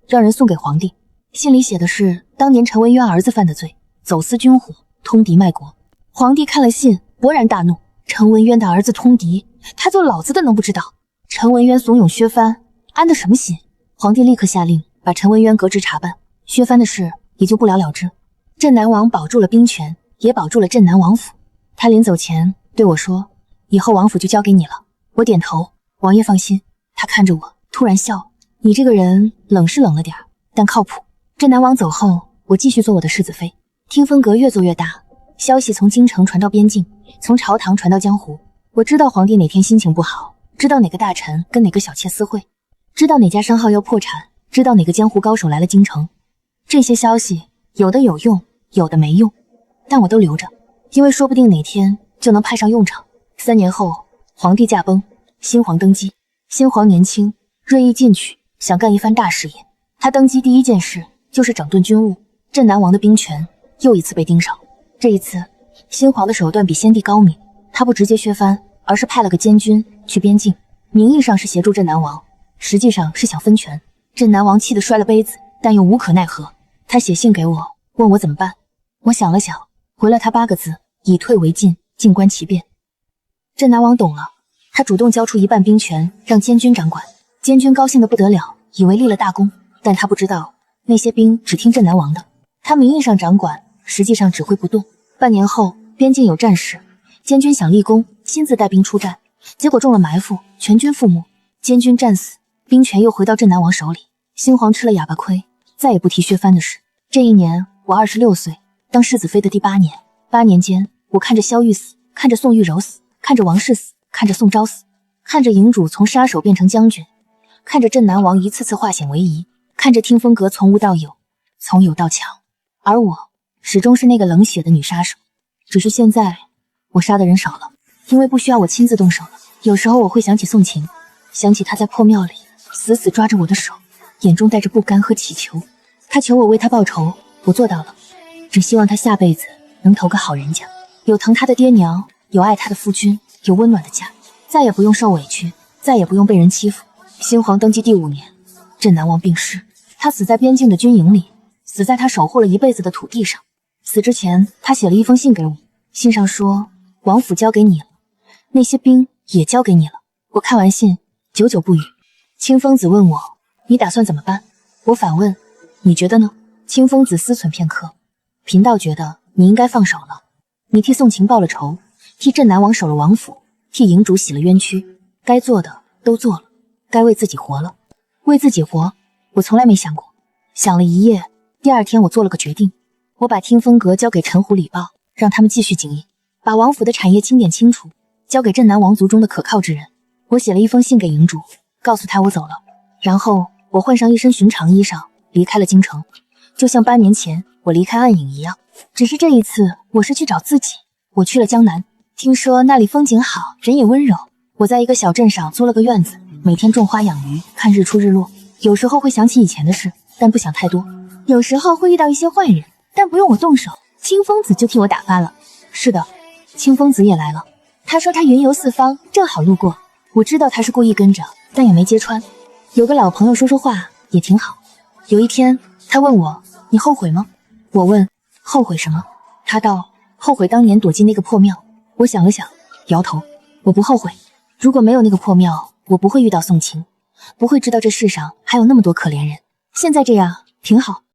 让人送给皇帝。信里写的是当年陈文渊儿子犯的罪，走私军火，通敌卖国。皇帝看了信，勃然大怒。陈文渊的儿子通敌，他做老子的能不知道？陈文渊怂恿削藩，安的什么心？皇帝立刻下令把陈文渊革职查办，削藩的事也就不了了之。镇南王保住了兵权，也保住了镇南王府。他临走前对我说，以后王府就交给你了。我点头，王爷放心。他看着我，突然笑，你这个人冷是冷了点，但靠谱。镇南王走后，我继续做我的世子妃。听风阁越做越大，消息从京城传到边境，从朝堂传到江湖。我知道皇帝哪天心情不好，知道哪个大臣跟哪个小妾私会，知道哪家商号要破产，知道哪个江湖高手来了京城。这些消息有的有用，有的没用，但我都留着，因为说不定哪天就能派上用场。3年后，皇帝驾崩，新皇登基。新皇年轻，锐意进取，想干一番大事业。他登基第一件事就是整顿军务，镇南王的兵权又一次被盯上。这一次，新皇的手段比先帝高明，他不直接削藩，而是派了个监军去边境，名义上是协助镇南王，实际上是想分权。镇南王气得摔了杯子，但又无可奈何。他写信给我，问我怎么办。我想了想，回了他8个字：以退为进，静观其变。镇南王懂了，他主动交出一半兵权让监军掌管。监军高兴得不得了，以为立了大功，但他不知道那些兵只听镇南王的，他名义上掌管，实际上指挥不动。半年后，边境有战事，监军想立功，亲自带兵出战，结果中了埋伏，全军覆没，监军战死，兵权又回到镇南王手里。新皇吃了哑巴亏，再也不提削藩的事。这一年我26岁，当世子妃的第8年。8年间，我看着萧玉死，看着宋玉柔死，看着王氏死，看着宋昭死，看着营主从杀手变成将军，看着镇南王一次次化险为夷，看着听风阁从无到有，从有到强。而我始终是那个冷血的女杀手，只是现在我杀的人少了，因为不需要我亲自动手了。有时候我会想起宋晴，想起她在破庙里死死抓着我的手，眼中带着不甘和祈求。她求我为她报仇，我做到了，只希望她下辈子能投个好人家，有疼她的爹娘，有爱她的夫君，有温暖的家，再也不用受委屈，再也不用被人欺负。新皇登基第5年，镇南王病逝，他死在边境的军营里，死在他守护了一辈子的土地上。死之前，他写了一封信给我，信上说王府交给你了，那些兵也交给你了。我看完信，久久不语。清风子问我，你打算怎么办？我反问，你觉得呢？清风子思忖片刻，贫道觉得你应该放手了。你替宋晴报了仇，替镇南王守了王府，替营主洗了冤屈，该做的都做了，该为自己活了。为自己活，我从来没想过。想了一夜，第2天我做了个决定，我把听风阁交给陈虎礼报，让他们继续经营，把王府的产业清点清楚，交给镇南王族中的可靠之人。我写了一封信给营主，告诉他我走了，然后我换上一身寻常衣裳，离开了京城，就像8年前我离开暗影一样。只是这一次，我是去找自己。我去了江南，听说那里风景好，人也温柔。我在一个小镇上租了个院子，每天种花养鱼，看日出日落。有时候会想起以前的事，但不想太多。有时候会遇到一些坏人，但不用我动手，清风子就替我打发了。是的，清风子也来了。他说他云游四方，正好路过。我知道他是故意跟着，但也没揭穿。有个老朋友说说话也挺好。有一天，他问我，你后悔吗？我问，后悔什么？他道，后悔当年躲进那个破庙。我想了想，摇头，我不后悔。如果没有那个破庙，我不会遇到宋晴，不会知道这世上还有那么多可怜人。现在这样挺好。